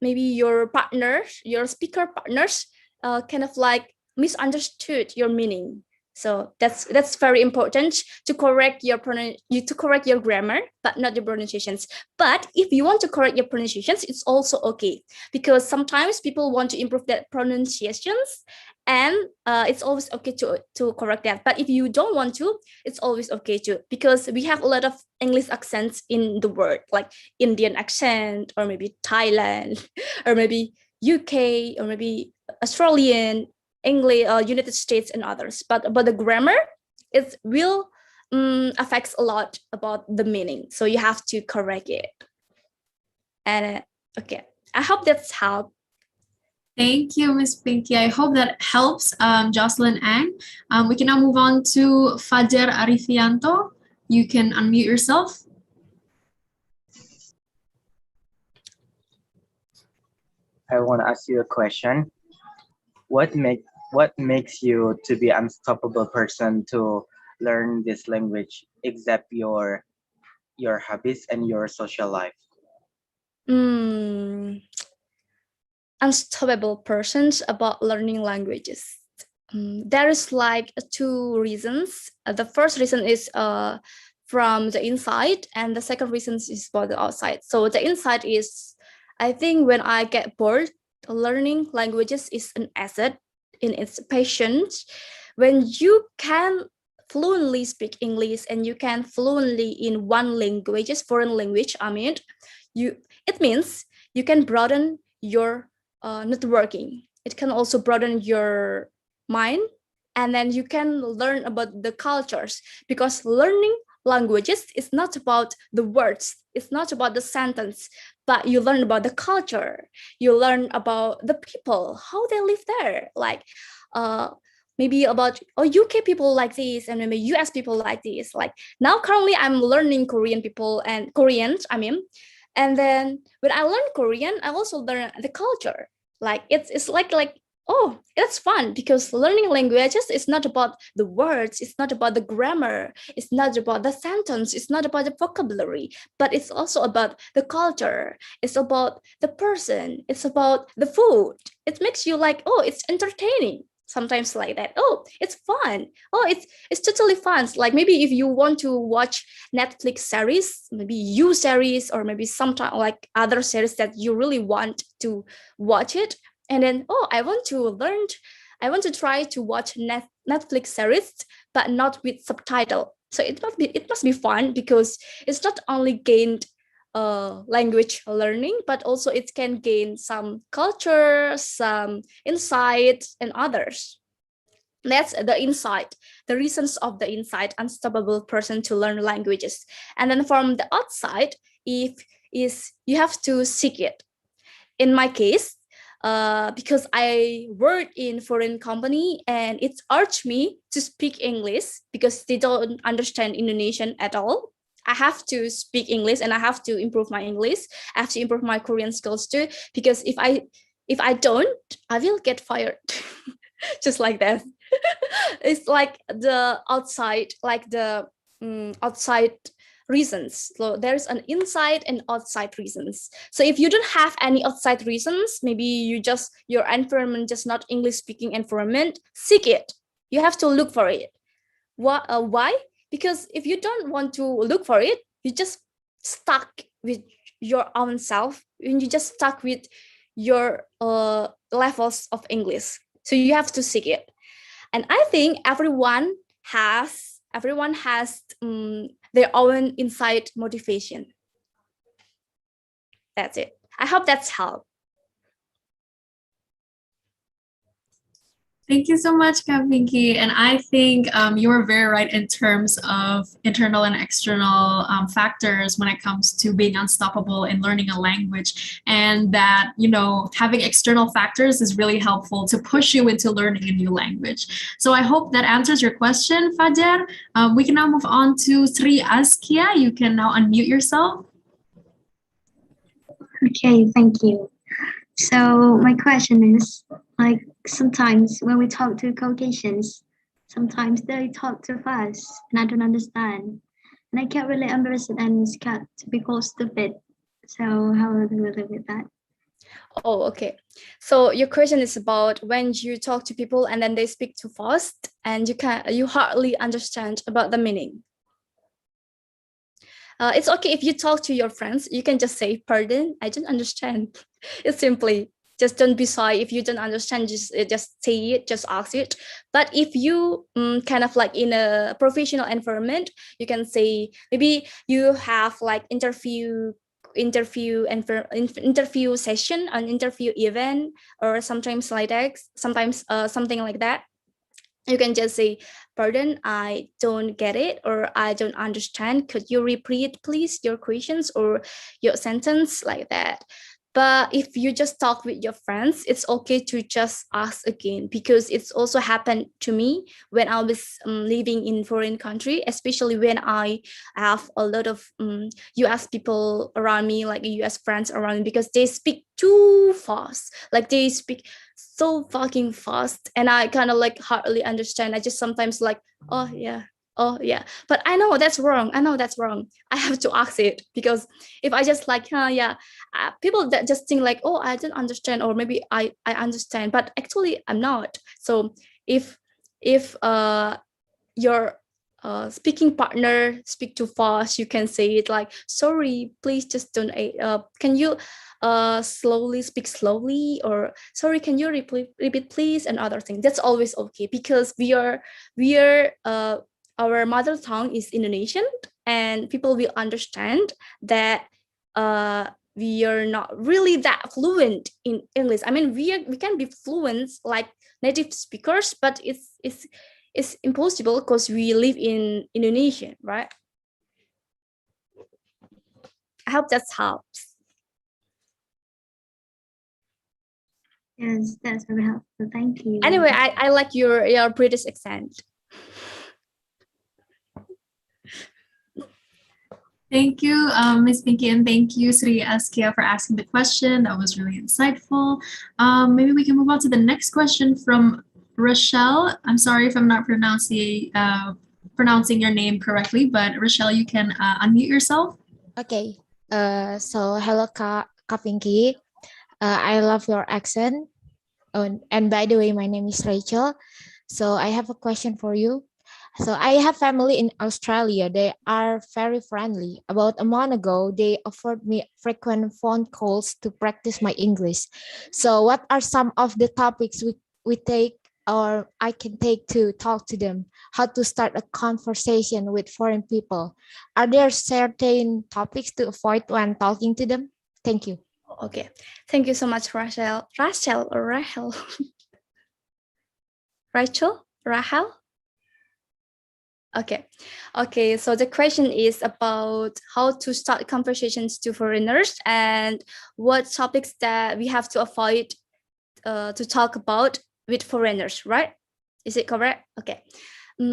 maybe your partners, your speaker partners, kind of like misunderstood your meaning. So that's very important to correct your grammar, but not your pronunciations. But if you want to correct your pronunciations, it's also okay, because sometimes people want to improve their pronunciations, and it's always okay to correct that. But if you don't want to, it's always okay too, because we have a lot of English accents in the word, like Indian accent, or maybe Thailand, or maybe UK, or maybe Australian, English, United States, and others. But about the grammar, it will affects a lot about the meaning. So you have to correct it. And okay, I hope that's helped. Thank you, Miss Pinky. I hope that helps, Jocelyn Ang. We can now move on to Fajar Arifianto. You can unmute yourself. I want to ask you a question. What makes you to be unstoppable person to learn this language except your hobbies and your social life? Unstoppable persons about learning languages. There is like two reasons. The first reason is from the inside, and the second reason is for the outside. So the inside is, I think when I get bored, learning languages is an asset in its patience. When you can fluently speak English and you can fluently in one language, foreign language, it means you can broaden your networking. It can also broaden your mind, and then you can learn about the cultures, because learning languages is not about the words, it's not about the sentence, but you learn about the culture, you learn about the people, how they live there, like maybe about UK people like this, and maybe US people like this. Like now currently I'm learning Koreans, and then when I learn Korean, I also learn the culture. Like it's like oh, it's fun, because learning languages is not about the words, it's not about the grammar, it's not about the sentence, it's not about the vocabulary, but it's also about the culture, it's about the person, it's about the food. It makes you like, oh, it's entertaining. Sometimes like that. Oh, it's fun. Oh, it's totally fun. Like maybe if you want to watch Netflix series, maybe You series, or maybe sometime like other series that you really want to watch it, and then I want to try to watch Netflix series, but not with subtitle. So it must be fun, because it's not only gained language learning, but also it can gain some culture, some insight, and others. That's the insight, the reasons of the insight, unstoppable person to learn languages. And then from the outside, you have to seek it. In my case, because I work in foreign company, and it urged me to speak English because they don't understand Indonesian at all. I have to speak English, and I have to improve my English. I have to improve my Korean skills too, because if I don't, I will get fired. Just like that. It's like the outside, outside reasons. So there's an inside and outside reasons. So if you don't have any outside reasons, maybe your environment just not English speaking environment, seek it. You have to look for it. Why? Because if you don't want to look for it, you just stuck with your own self, and you just stuck with your levels of English. So you have to seek it. And I think everyone has their own inside motivation. That's it. I hope that's helped. Thank you so much, Kak Pinky. And I think you were very right in terms of internal and external factors when it comes to being unstoppable in learning a language. And that, having external factors is really helpful to push you into learning a new language. So I hope that answers your question, Fajar. We can now move on to Sri Askia. You can now unmute yourself. Okay, thank you. So my question is, like, sometimes when we talk to Caucasians, sometimes they talk too fast and I don't understand. And I get really embarrassed and scared to be called stupid. So how do we live with that? Oh, okay. So your question is about when you talk to people and then they speak too fast and you hardly understand about the meaning. It's okay if you talk to your friends, you can just say, pardon, I don't understand. It's simply, just don't be shy. If you don't understand, just say it, just ask it. But if you kind of like in a professional environment, you can say, maybe you have like interview interview and for interview session, an interview event, or sometimes like that, sometimes something like that, you can just say, pardon, I don't get it, or I don't understand. Could you repeat, please, your questions or your sentence, like that. But if you just talk with your friends, it's okay to just ask again, because it's also happened to me when I was living in foreign country, especially when I have a lot of US people around me, like US friends around me, because they speak too fast. Like they speak so fucking fast, and I kind of like hardly understand. I just sometimes like, oh yeah, but I know that's wrong. I have to ask it, because if I just like, yeah, people that just think like, oh, I don't understand, or maybe I understand, but actually I'm not. So if your speaking partner speak too fast, you can say it like, sorry, please just don't can you slowly speak slowly, or sorry, can you repeat please, and other things. That's always okay, because we are our mother tongue is Indonesian, and people will understand that we are not really that fluent in English. I mean, we can be fluent like native speakers, but it's impossible because we live in Indonesia, right? I hope that helps. Yes, that's very helpful. Thank you. Anyway, I like your British accent. Thank you, Ms. Pinky, and thank you, Sri Askia, for asking the question. That was really insightful. Maybe we can move on to the next question from Rochelle. I'm sorry if I'm not pronouncing your name correctly, but Rochelle, you can unmute yourself. Okay. So hello, Kak Pinky. I love your accent. And by the way, my name is Rachel. So I have a question for you. So I have family in Australia. They are very friendly. About a month ago, they offered me frequent phone calls to practice my English. So what are some of the topics we take, or I can take to talk to them? How to start a conversation with foreign people? Are there certain topics to avoid when talking to them? Thank you. Okay. Thank you so much, Rachel. Rachel or Rahel? Rahel? Okay, so the question is about how to start conversations to foreigners and what topics that we have to avoid to talk about with foreigners, right? Is it correct? Okay.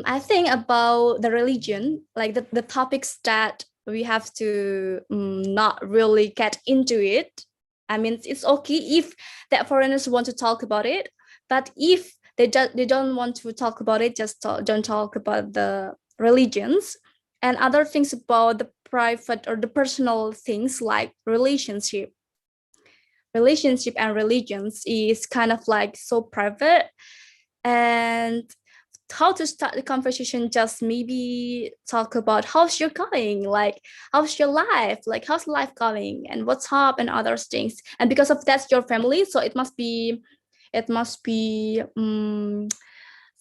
I think about the religion, like the topics that we have to not really get into it. I mean, it's okay if that foreigners want to talk about it, but if they don't want to talk about it, just don't talk about the religions and other things about the private or the personal things like relationship and religions is kind of like so private. And how to start the conversation, just maybe talk about how's your going, like how's your life, like how's life going and what's up and other things. And because of that's your family, so it must be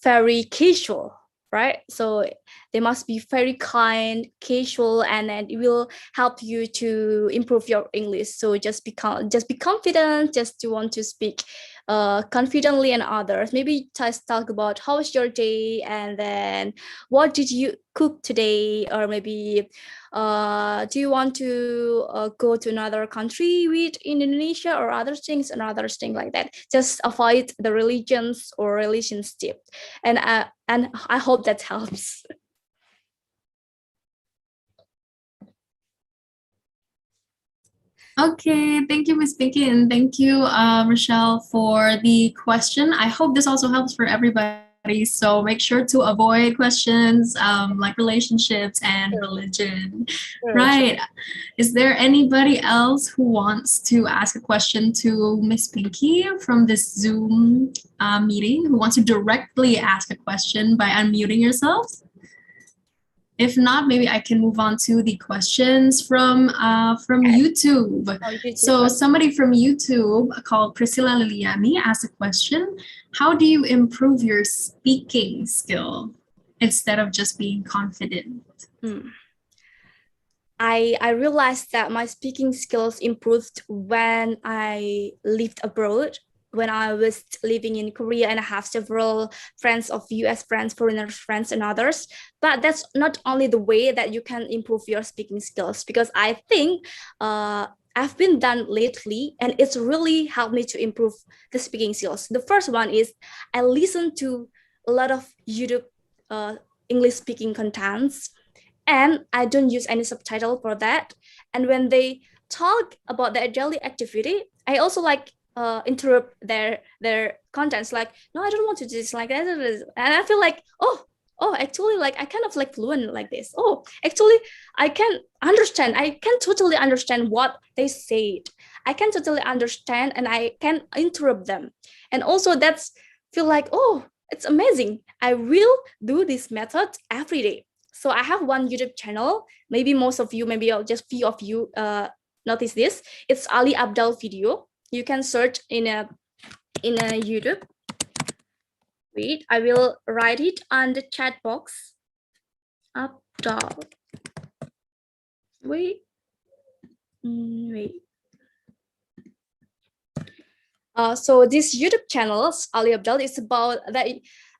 very casual, right? So they must be very kind, casual, and it will help you to improve your English. So just be confident, just to want to speak confidently and others. Maybe just talk about how was your day, and then what did you cook today, or maybe do you want to go to another country with Indonesia or other things like that. Just avoid the religions or relationship, and I hope that helps. Okay, thank you, Ms. Pinky, and thank you, Rochelle, for the question. I hope this also helps for everybody. So make sure to avoid questions like relationships and religion. Right. Is there anybody else who wants to ask a question to Ms. Pinky from this Zoom meeting, who wants to directly ask a question by unmuting yourselves? If not, maybe I can move on to the questions from YouTube. So somebody from YouTube called Priscilla Liliani asked a question: how do you improve your speaking skill instead of just being confident? I realized that my speaking skills improved when I lived abroad. When I was living in Korea, and I have several friends of US friends, foreigners friends, and others. But that's not only the way that you can improve your speaking skills, because I think I've been done lately, and it's really helped me to improve the speaking skills. The first one is I listen to a lot of YouTube English speaking contents, and I don't use any subtitle for that. And when they talk about their daily activity, I also like interrupt their contents, like, no, I don't want to do this like that. And I feel like, oh, actually, like, I kind of like fluent like this. Oh, actually, I can totally understand what they said. I can totally understand, and I can interrupt them. And also that's feel like, oh, it's amazing. I will do this method every day. So I have one YouTube channel. Maybe most of you, maybe just few of you notice this. It's Ali Abdal Video. You can search in a YouTube. Wait, I will write it on the chat box. Abdal. Wait. So this YouTube channel, Ali Abdal, is about that.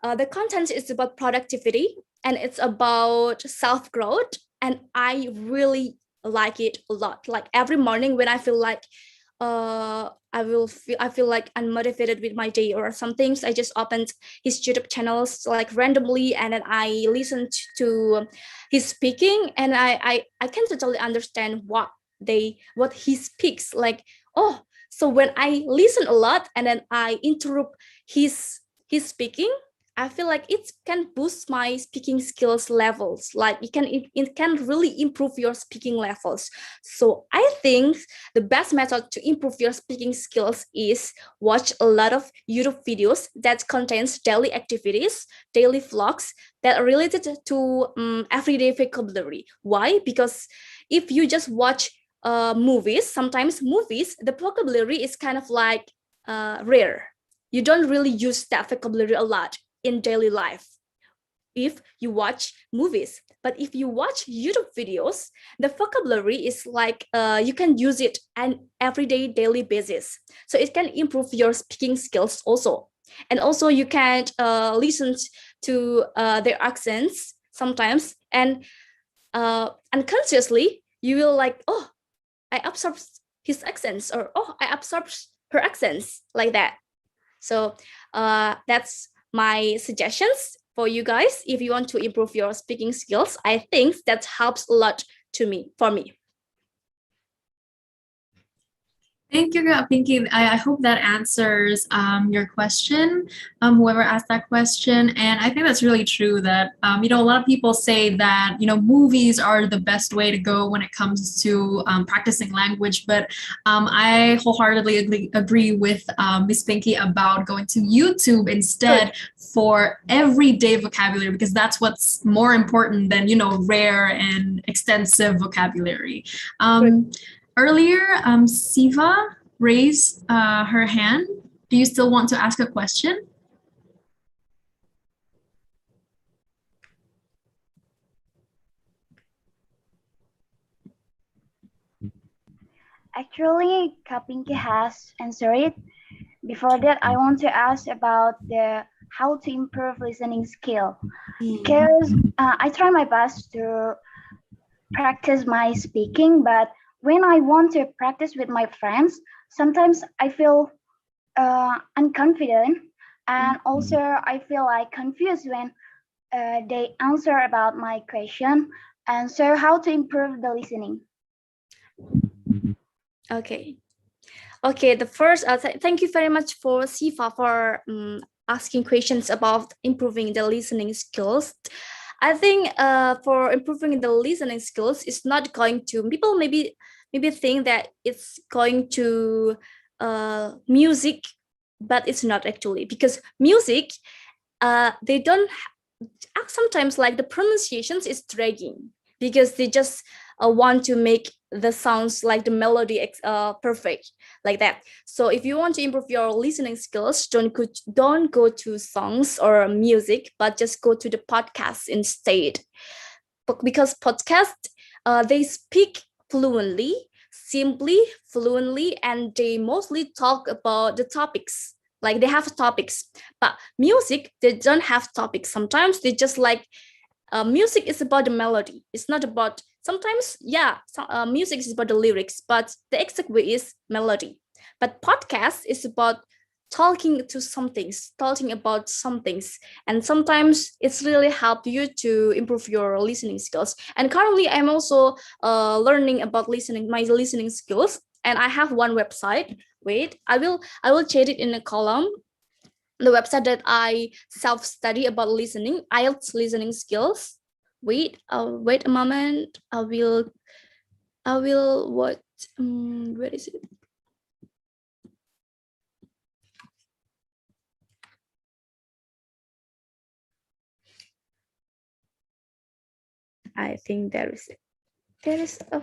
The content is about productivity, and it's about self-growth, and I really like it a lot. Like every morning when I feel like I feel like unmotivated with my day or some things, I just opened his YouTube channels like randomly, and then I listened to his speaking, and I can totally understand what he speaks. Like, oh, so when I listen a lot and then I interrupt his speaking, I feel like it can boost my speaking skills levels. Like it can really improve your speaking levels. So I think the best method to improve your speaking skills is watch a lot of YouTube videos that contains daily activities, daily vlogs that are related to everyday vocabulary. Why? Because if you just watch movies, sometimes movies, the vocabulary is kind of like rare. You don't really use that vocabulary a lot in daily life if you watch movies. But if you watch YouTube videos, the vocabulary is like you can use it on everyday daily basis. So it can improve your speaking skills also. And also you can listen to their accents sometimes, and unconsciously you will like, oh, I absorb his accents, or oh, I absorb her accents, like that. So that's my suggestions for you guys. If you want to improve your speaking skills, I think that helps a lot for me. Thank you, Pinky. I hope that answers your question, whoever asked that question. And I think that's really true that, a lot of people say that, movies are the best way to go when it comes to practicing language. But I wholeheartedly agree with Miss Pinky about going to YouTube instead for everyday vocabulary, because that's what's more important than, rare and extensive vocabulary. Earlier, Siva raised her hand. Do you still want to ask a question? Actually, Kapinki has answered it. Before that, I want to ask about how to improve listening skill. Because I try my best to practice my speaking, but when I want to practice with my friends, sometimes I feel unconfident, and also I feel like confused when they answer about my question. And so how to improve the listening? Okay, the first, thank you very much for Siva for asking questions about improving the listening skills. I think for improving the listening skills, it's not going to, people maybe think that it's going to music, but it's not actually, because music, they don't, sometimes like the pronunciations is dragging, because they just want to make the sounds like the melody perfect, like that. So if you want to improve your listening skills, don't go to songs or music, but just go to the podcast instead, because podcast they speak fluently, simply, fluently, and they mostly talk about the topics. Like they have topics, but music, they don't have topics. Sometimes they just like, music is about the melody. It's not about, sometimes, yeah, music is about the lyrics, but the exact way is melody. But podcast is about talking to some things, talking about some things. And sometimes it's really help you to improve your listening skills. And currently I'm also learning about my listening skills. And I have one website. Wait, I will chat it in a column. The website that I self-study about listening, IELTS listening skills. Wait a moment. I will what, where is it? I think there is a,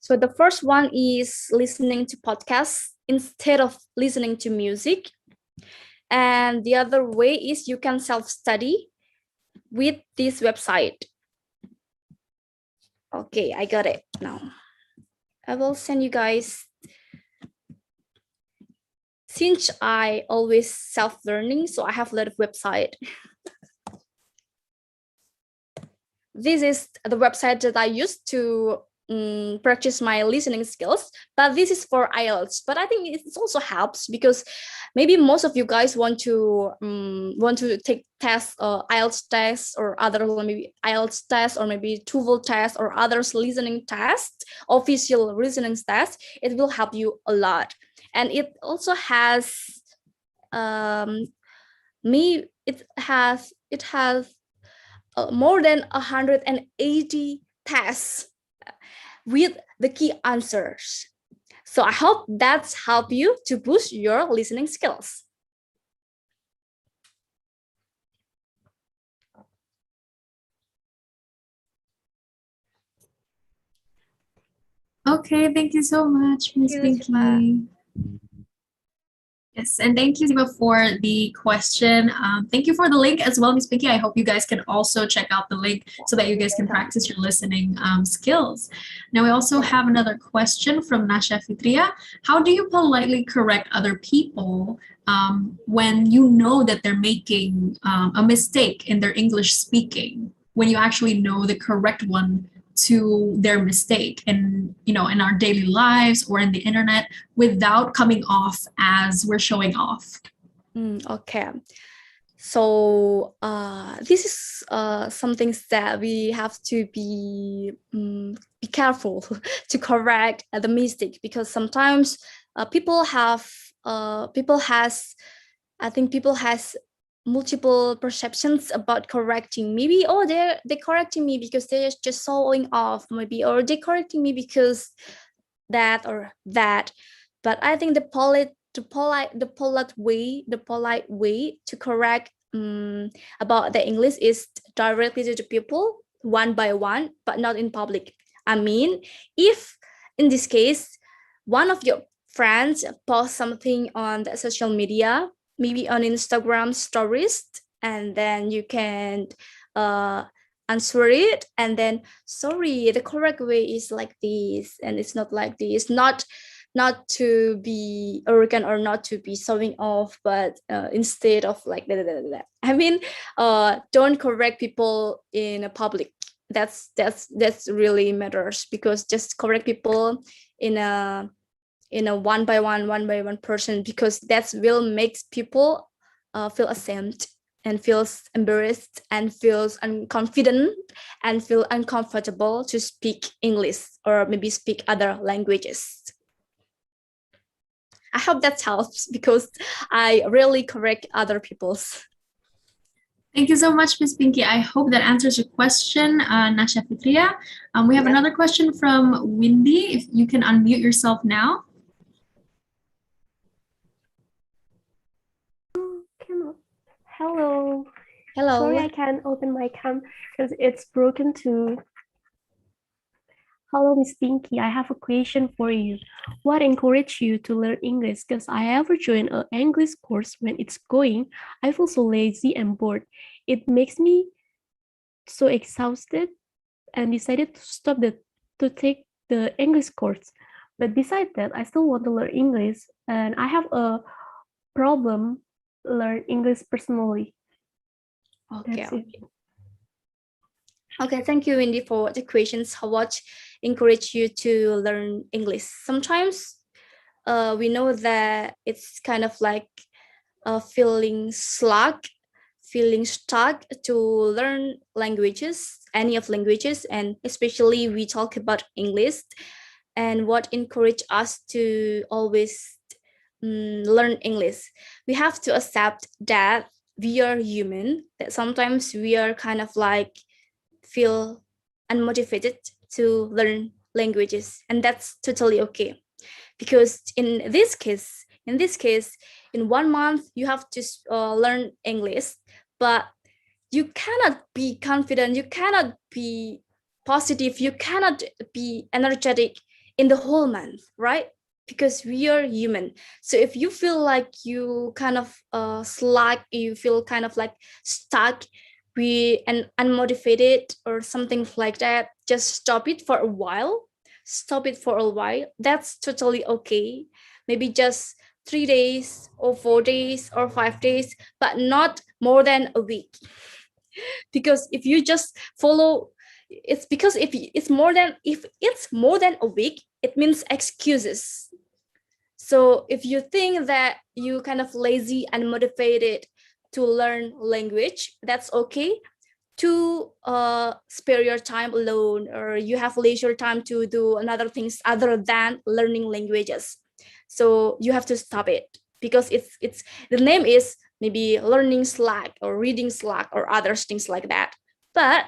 so the first one is listening to podcasts instead of listening to music. And the other way is you can self-study with this website. Okay, I got it now. I will send you guys. Since I always self-learning, so I have a lot of website. This is the website that I use to practice my listening skills, but this is for IELTS. But I think it also helps because maybe most of you guys want to take tests, IELTS tests, or other, maybe IELTS tests, or maybe TOEFL tests, or others listening tests, official listening tests. It will help you a lot, and it also has it has more than 180 tests with the key answers. So I hope that's help you to boost your listening skills. Okay, thank you so much, Ms. Pinky. Yes, and thank you, Ziba, for the question. Thank you for the link as well, Ms. Pinky. I hope you guys can also check out the link so that you guys can practice your listening skills. Now, we also have another question from Nasha Fitria. How do you politely correct other people when you know that they're making a mistake in their English speaking, when you actually know the correct one to their mistake, and in our daily lives or in the internet, without coming off as we're showing off? Okay, so this is something that we have to be careful to correct the mistake, because sometimes people has multiple perceptions about correcting. Maybe, oh, they're correcting me because they're just showing off, maybe, or they're correcting me because that or that. But I think the polite way to correct about the English is directly to the people, one by one, but not in public. I mean, if in this case one of your friends post something on the social media, maybe on Instagram stories, and then you can answer it, and then, sorry, the correct way is like this, and it's not like this. Not to be arrogant or not to be showing off, but instead of like that. I mean, don't correct people in a public. That's really matters, because just correct people in a one by one person, because that will make people feel ashamed and feels embarrassed and feels unconfident and feel uncomfortable to speak English or maybe speak other languages. I hope that helps, because I really correct other people's. Thank you so much, Ms. Pinky. I hope that answers your question, Nasha Fitria. We have another question from Windy. If you can unmute yourself now. Hello. Hello. Sorry, I can't open my cam because it's broken too. Hello, Miss Pinky. I have a question for you. What encouraged you to learn English? Because I ever joined an English course when it's going, I feel so lazy and bored. It makes me so exhausted and decided to to take the English course. But besides that, I still want to learn English, and I have a problem learn English personally. Okay. That's it. Okay, thank you, Wendy, for the questions. How what encourage you to learn English? Sometimes we know that it's kind of like feeling stuck to learn languages, any of languages, and especially we talk about English. And what encourage us to always learn English? We have to accept that we are human, that sometimes we are kind of like feel unmotivated to learn languages, and that's totally okay. Because in this case, in 1 month you have to learn English, but you cannot be confident, you cannot be positive, you cannot be energetic in the whole month, right? Because we are human. So if you feel like you kind of slack, you feel kind of like stuck, and unmotivated or something like that, just stop it for a while. That's totally okay. Maybe just 3 days or 4 days or 5 days, but not more than a week. Because if you just follow, it's because if it's more than a week, it means excuses. So if you think that you kind of lazy and motivated to learn language, that's okay. To spare your time alone, or you have leisure time to do another things other than learning languages. So you have to stop it, because it's the name is maybe learning Slack or reading Slack or other things like that, but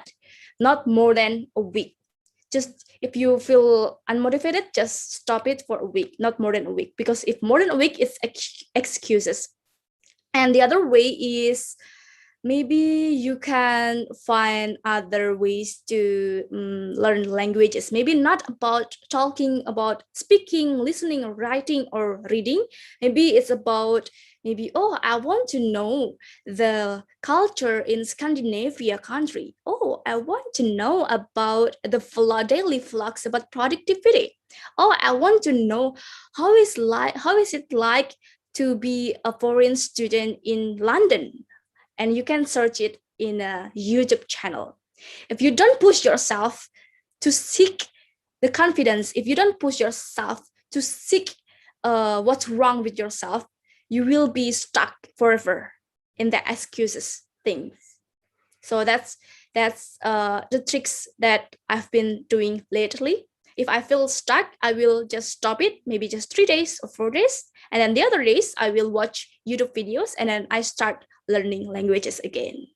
not more than a week. Just if you feel unmotivated, just stop it for a week, not more than a week, because if more than a week, it's excuses. And the other way is maybe you can find other ways to learn languages. Maybe not about talking, about speaking, listening, writing, or reading. Maybe it's about oh, I want to know the culture in Scandinavia country. Oh, I want to know about the daily vlogs about productivity. Oh, I want to know how is it like to be a foreign student in London. And you can search it in a YouTube channel. If you don't push yourself to seek the confidence, if you don't push yourself to seek what's wrong with yourself, you will be stuck forever in the excuses things. So that's the tricks that I've been doing lately. If I feel stuck, I will just stop it, maybe just 3 days or 4 days. And then the other days, I will watch YouTube videos, and then I start learning languages again.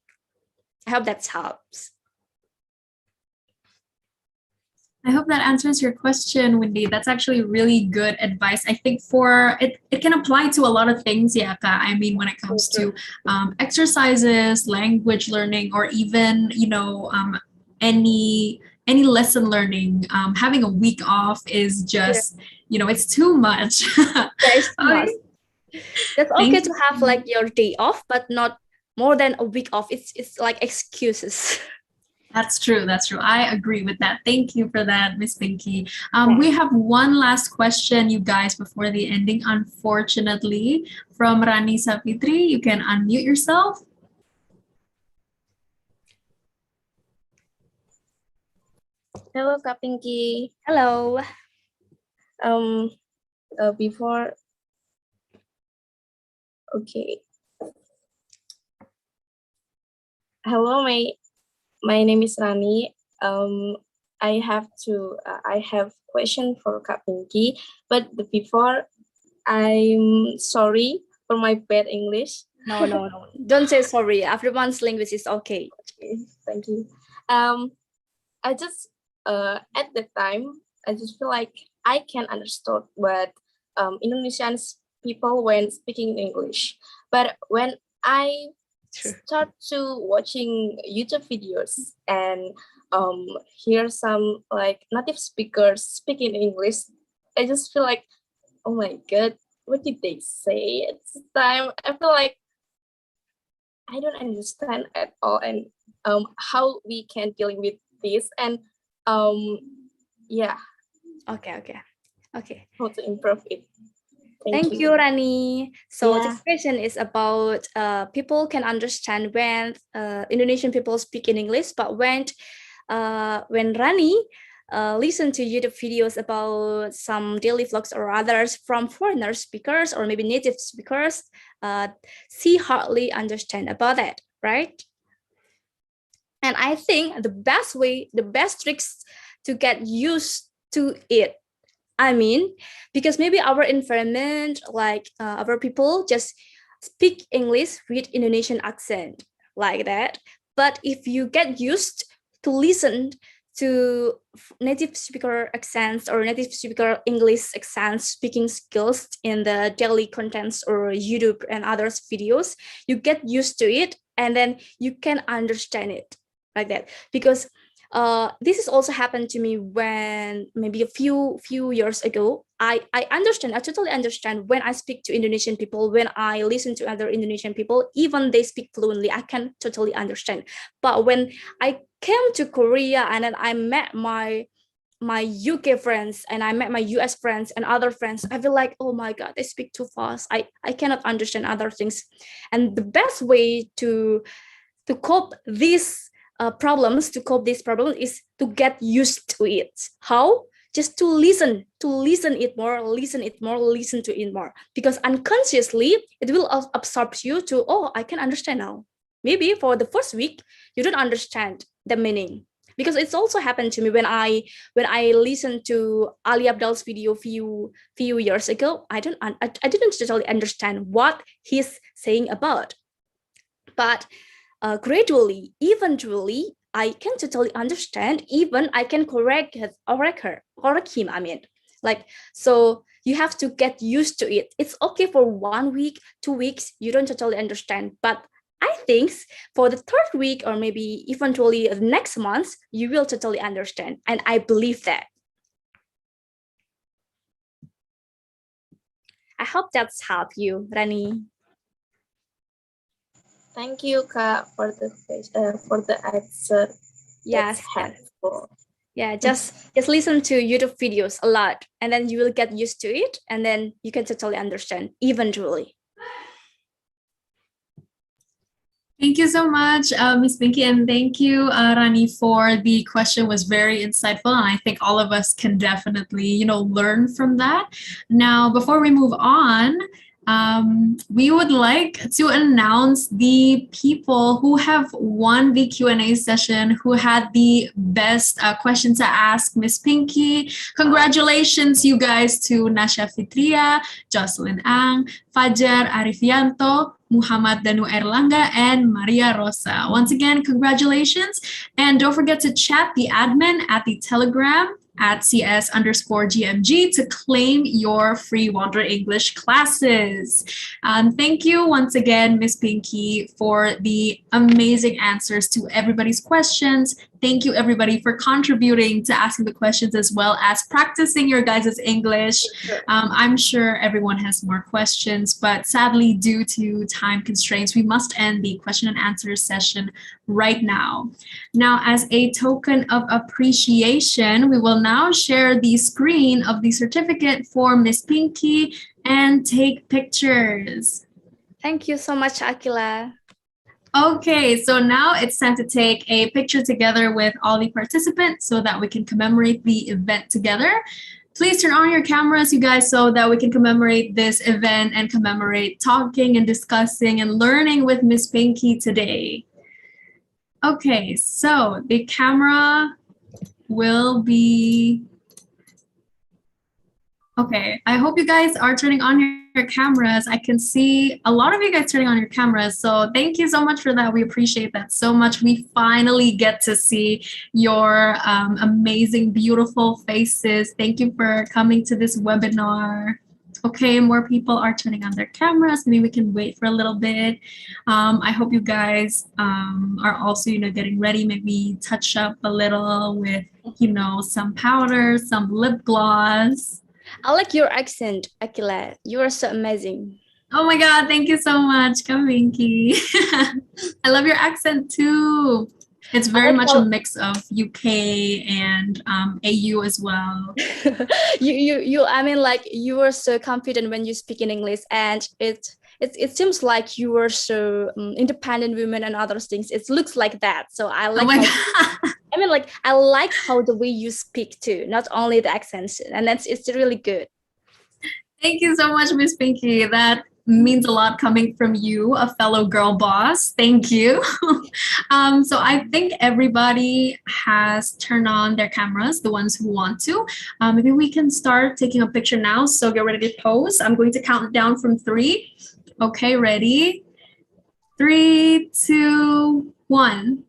I hope that helps. I hope that answers your question, Wendy. That's actually really good advice. I think for it can apply to a lot of things, yeah. I mean, when it comes to exercises, language learning, or even any lesson learning. Having a week off is just it's too much. It's too much. That's okay to have like your day off, but not more than a week off. It's like excuses. That's true. I agree with that. Thank you for that, Miss Pinky. We have one last question, you guys, before the ending, unfortunately, from Rani Sapitri. You can unmute yourself. Hello, Kak Pinky. Hello. Before, okay. Hello, my name is Rani. I have question for Kak Pinky, but before, I'm sorry for my bad English. No. Don't say sorry. Everyone's language is okay. Okay, thank you. I just at that time I just feel like I can understand what Indonesian people when speaking English, but when I start to watching YouTube videos and hear some like native speakers speaking English, I just feel like, oh my god, what did they say at this time? I feel like I don't understand at all, and how we can dealing with this, and yeah, Okay. how to improve it. Thank you, Rani. So Yeah. this question is about people can understand when Indonesian people speak in English, but when Rani listen to YouTube videos about some daily vlogs or others from foreigner speakers or maybe native speakers, she hardly understand about that, right? And I think the best tricks to get used to it, I mean, because maybe our environment, like our people just speak English with Indonesian accent like that. But if you get used to listen to native speaker accents or native speaker English accents speaking skills in the daily contents or YouTube and others videos, you get used to it and then you can understand it like that. Because this has also happened to me when maybe a few years ago. I totally understand when I speak to Indonesian people, when I listen to other Indonesian people, even they speak fluently, I can totally understand. But when I came to Korea and then I met my UK friends and I met my US friends and other friends, I feel like, oh my God, they speak too fast. I cannot understand other things. And the best way to cope these problems is to get used to it. How? Just to listen it more, listen to it more, because unconsciously it will absorb you to, oh, I can understand now. Maybe for the first week you don't understand the meaning, because it's also happened to me when I listened to Ali Abdaal's video few years ago. I didn't totally understand what he's saying about, but gradually, eventually, I can totally understand. Even I can correct him. I mean, like, so you have to get used to it. It's okay for 1 week, 2 weeks, you don't totally understand. But I think for the third week or maybe eventually the next month, you will totally understand. And I believe that. I hope that's helped you, Rani. Thank you, Kak, for the answer. Yes, That's helpful. Yeah, just listen to YouTube videos a lot, and then you will get used to it, and then you can totally understand eventually. Thank you so much, Ms. Pinky, and thank you, Rani, for the question. It was very insightful, and I think all of us can definitely, learn from that. Now, before we move on, we would like to announce the people who have won the Q&A session, who had the best question to ask Miss Pinky. Congratulations, you guys, to Nasha Fitria, Jocelyn Ang, Fajar Arifianto, Muhammad Danu Erlangga, and Maria Rosa. Once again, congratulations. And don't forget to chat the admin at the Telegram at CS_GMG to claim your free Wonder English classes. Thank you once again, Miss Pinky, for the amazing answers to everybody's questions. Thank you, everybody, for contributing to asking the questions as well as practicing your guys' English. I'm sure everyone has more questions, but sadly, due to time constraints, we must end the question and answer session right now. Now, as a token of appreciation, we will now share the screen of the certificate for Miss Pinky and take pictures. Thank you so much, Akila. Okay, so now it's time to take a picture together with all the participants so that we can commemorate the event together. Please turn on your cameras, you guys, so that we can commemorate this event and commemorate talking and discussing and learning with Miss Pinky today. Okay, so the camera will be... Okay, I hope you guys are turning on your cameras. I can see a lot of you guys turning on your cameras, so thank you so much for that. We appreciate that so much. We finally get to see your amazing, beautiful faces. Thank you for coming to this webinar. Okay, more people are turning on their cameras. Maybe we can wait for a little bit. I hope you guys are also, getting ready. Maybe touch up a little with, some powder, some lip gloss. I like your accent, Akila. You are so amazing. Oh my God, thank you so much, Kaminki. I love your accent too. It's I very like much a how mix of UK and AU as well. you I mean, like, you were so confident when you speak in English, and it seems like you were so independent women and other things. It looks like that. So I Oh like my how God. I mean, like, I like how the way you speak too, not only the accents, and it's really good. Thank you so much, Miss Pinky. That means a lot coming from you, a fellow girl boss. Thank you. So I think everybody has turned on their cameras, the ones who want to. Maybe we can start taking a picture now. So get ready to pose. I'm going to count down from 3. Okay, ready? 3, 2, 1.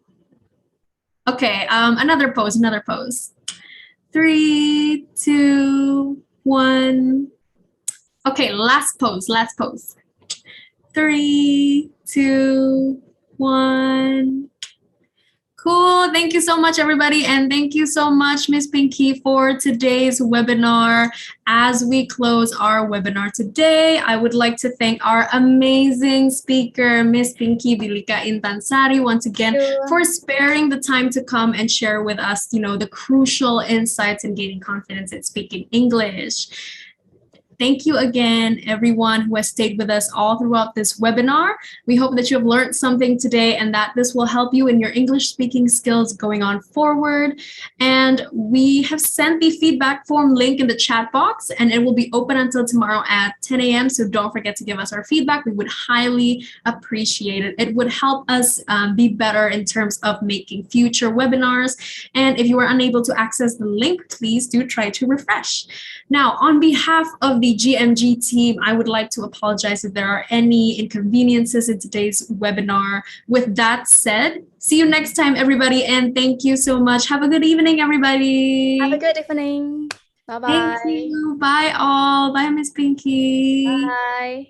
Okay, another pose, another pose. 3, 2, 1. Okay, last pose, last pose. 3, 2, 1. Cool. Thank you so much, everybody. And thank you so much, Miss Pinky, for today's webinar. As we close our webinar today, I would like to thank our amazing speaker, Miss Pinky Bilika Intansari, once again, for sparing the time to come and share with us, the crucial insights in gaining confidence in speaking English. Thank you again, everyone who has stayed with us all throughout this webinar. We hope that you have learned something today and that this will help you in your English speaking skills going on forward. And we have sent the feedback form link in the chat box, and it will be open until tomorrow at 10 a.m. So don't forget to give us our feedback. We would highly appreciate it. It would help us be better in terms of making future webinars. And if you are unable to access the link, please do try to refresh. Now, on behalf of the GMG team, I would like to apologize if there are any inconveniences in today's webinar. With that said, see you next time, everybody, and thank you so much. Have a good evening, everybody. Have a good evening. Bye-bye. Thank you. Bye, all. Bye, Miss Pinky. Bye.